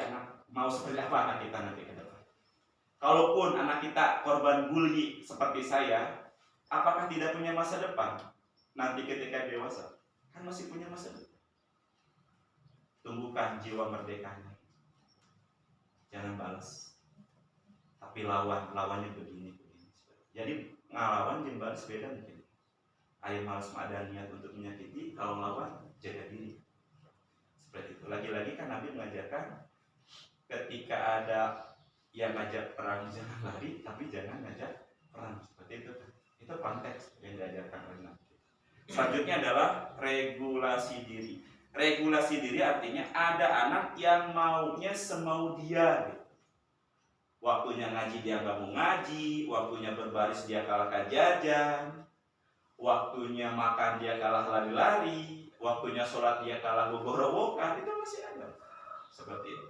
apa anak kita nanti ke depan? Kalaupun anak kita korban bully seperti saya, apakah tidak punya masa depan? Nanti ketika dewasa, kan masih punya masa depan. Tumbuhkan jiwa merdekanya. Jangan balas, tapi lawannya begini. Jadi ngelawan jeung balas beda mungkin. Aya malas ada niat untuk menyakiti, kalau lawan jaga diri. Seperti itu. Lagi-lagi kan Nabi mengajarkan ketika ada yang ngajak perang jangan lari, tapi jangan ngajak perang. Seperti itu. Itu konteks yang diajarkan oleh Nabi. Selanjutnya adalah regulasi diri. Regulasi diri artinya ada anak yang maunya semau dia gitu. Waktunya ngaji dia nggak mau ngaji, waktunya berbaris dia kalah jajan, waktunya makan dia kalah lari-lari, waktunya sholat dia kalah gogorowokan, itu masih ada. Seperti itu.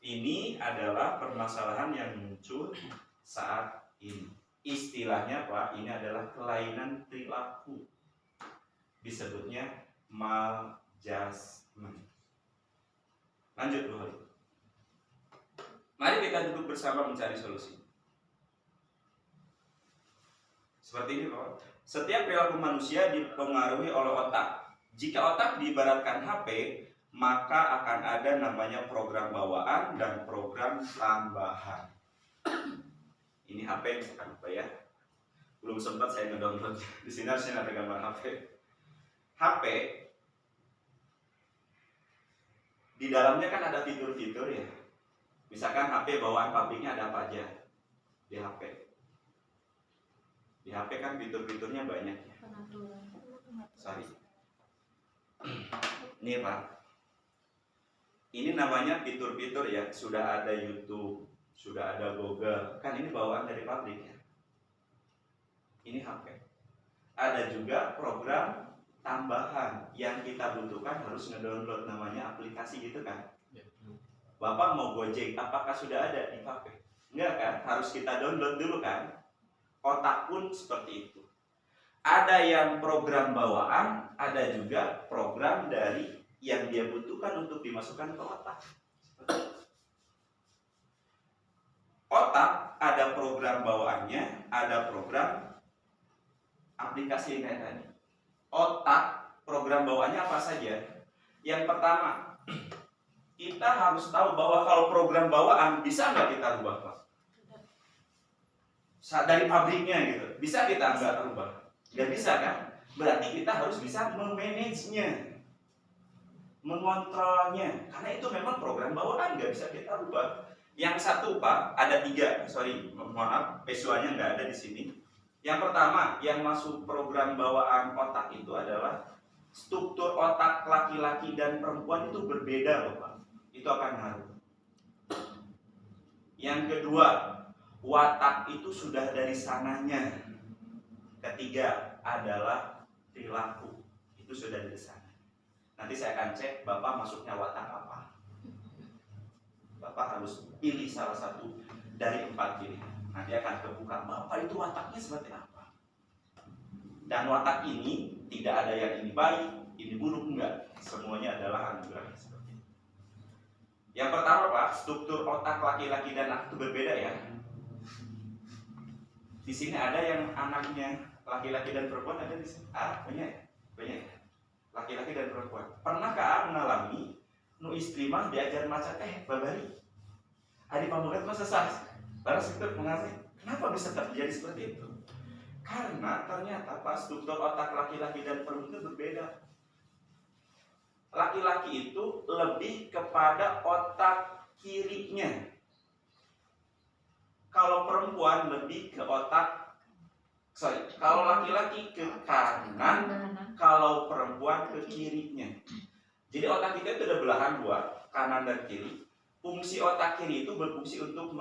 Ini adalah permasalahan yang muncul saat ini. Istilahnya Pak, ini adalah kelainan perilaku. Disebutnya maljazman. Lanjut dulu. Mari kita duduk bersama mencari solusi. Seperti ini Pak. Setiap perilaku manusia dipengaruhi oleh otak. Jika otak diibaratkan HP, maka akan ada namanya program bawaan dan program tambahan. Ini HP misalkan Pak ya. Belum sempat saya ngedownload. Di sini harusnya ada gambar HP. HP Di dalamnya kan ada fitur-fitur ya. Misalkan HP bawaan pabriknya ada apa aja di HP. Di HP kan fitur-fiturnya banyak ya. Sorry. Ini Pak. Ini namanya fitur-fitur ya. Sudah ada YouTube, sudah ada Google. Kan ini bawaan dari pabrik ya. Ini HP. Ada juga program tambahan yang kita butuhkan, harus ngedownload namanya aplikasi gitu kan. Bapak mau Gojek, apakah sudah ada di HP? Enggak kan? Harus kita download dulu kan. Otak pun seperti itu. Ada yang program bawaan, ada juga program dari yang dia butuhkan untuk dimasukkan ke otak. Otak ada program bawaannya, ada program aplikasi yang kayak tadi. Otak program bawaannya apa saja? Yang pertama, kita harus tahu bahwa kalau program bawaan bisa nggak kita rubah, Pak? Dari pabriknya gitu, bisa kita nggak rubah? Nggak bisa kan? Berarti kita harus bisa memanagenya, mengontrolnya, karena itu memang program bawaan, nggak bisa kita rubah. Yang satu Pak, ada 3, sorry, mohon maaf, visualnya nggak ada di sini. Yang pertama, yang masuk program bawaan otak itu adalah struktur otak laki-laki dan perempuan itu berbeda loh Pak. Itu akan ngaruh. Yang kedua, watak itu sudah dari sananya. Ketiga adalah perilaku, itu sudah dari sana. Nanti saya akan cek Bapak masuknya watak apa. Bapak harus pilih salah satu dari 4 pilihan. Nanti akan kebuka Bapak itu wataknya seperti apa. Dan watak ini tidak ada yang ini baik, ini buruk, enggak. Semuanya adalah anugerah seperti itu. Yang pertama Pak, struktur otak laki-laki dan anak itu berbeda ya. Di sini ada yang anaknya laki-laki dan perempuan, ada di sini. Banyak. Laki-laki dan perempuan. Pernahkah mengalami nu istri mah diajar maca babari? Adi pamukat mah sesah. Baru sekitar mengasih. Kenapa bisa terjadi seperti itu? Karena ternyata pas struktur otak laki-laki dan perempuan itu berbeda. Laki-laki itu lebih kepada otak kirinya. Kalau perempuan lebih ke kalau laki-laki ke kanan, kalau perempuan ke kirinya. Jadi otak kita itu ada belahan 2, kanan dan kiri. Fungsi otak kiri itu berfungsi untuk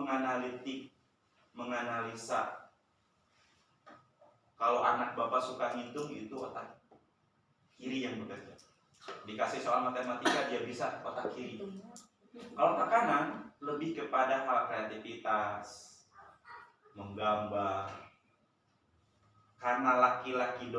menganalisa. Kalau anak Bapak suka ngitung, itu otak kiri yang bekerja. Dikasih soal matematika, dia bisa otak kiri. Kalau otak kanan, lebih kepada hal kreativitas, menggambar. Karena laki-laki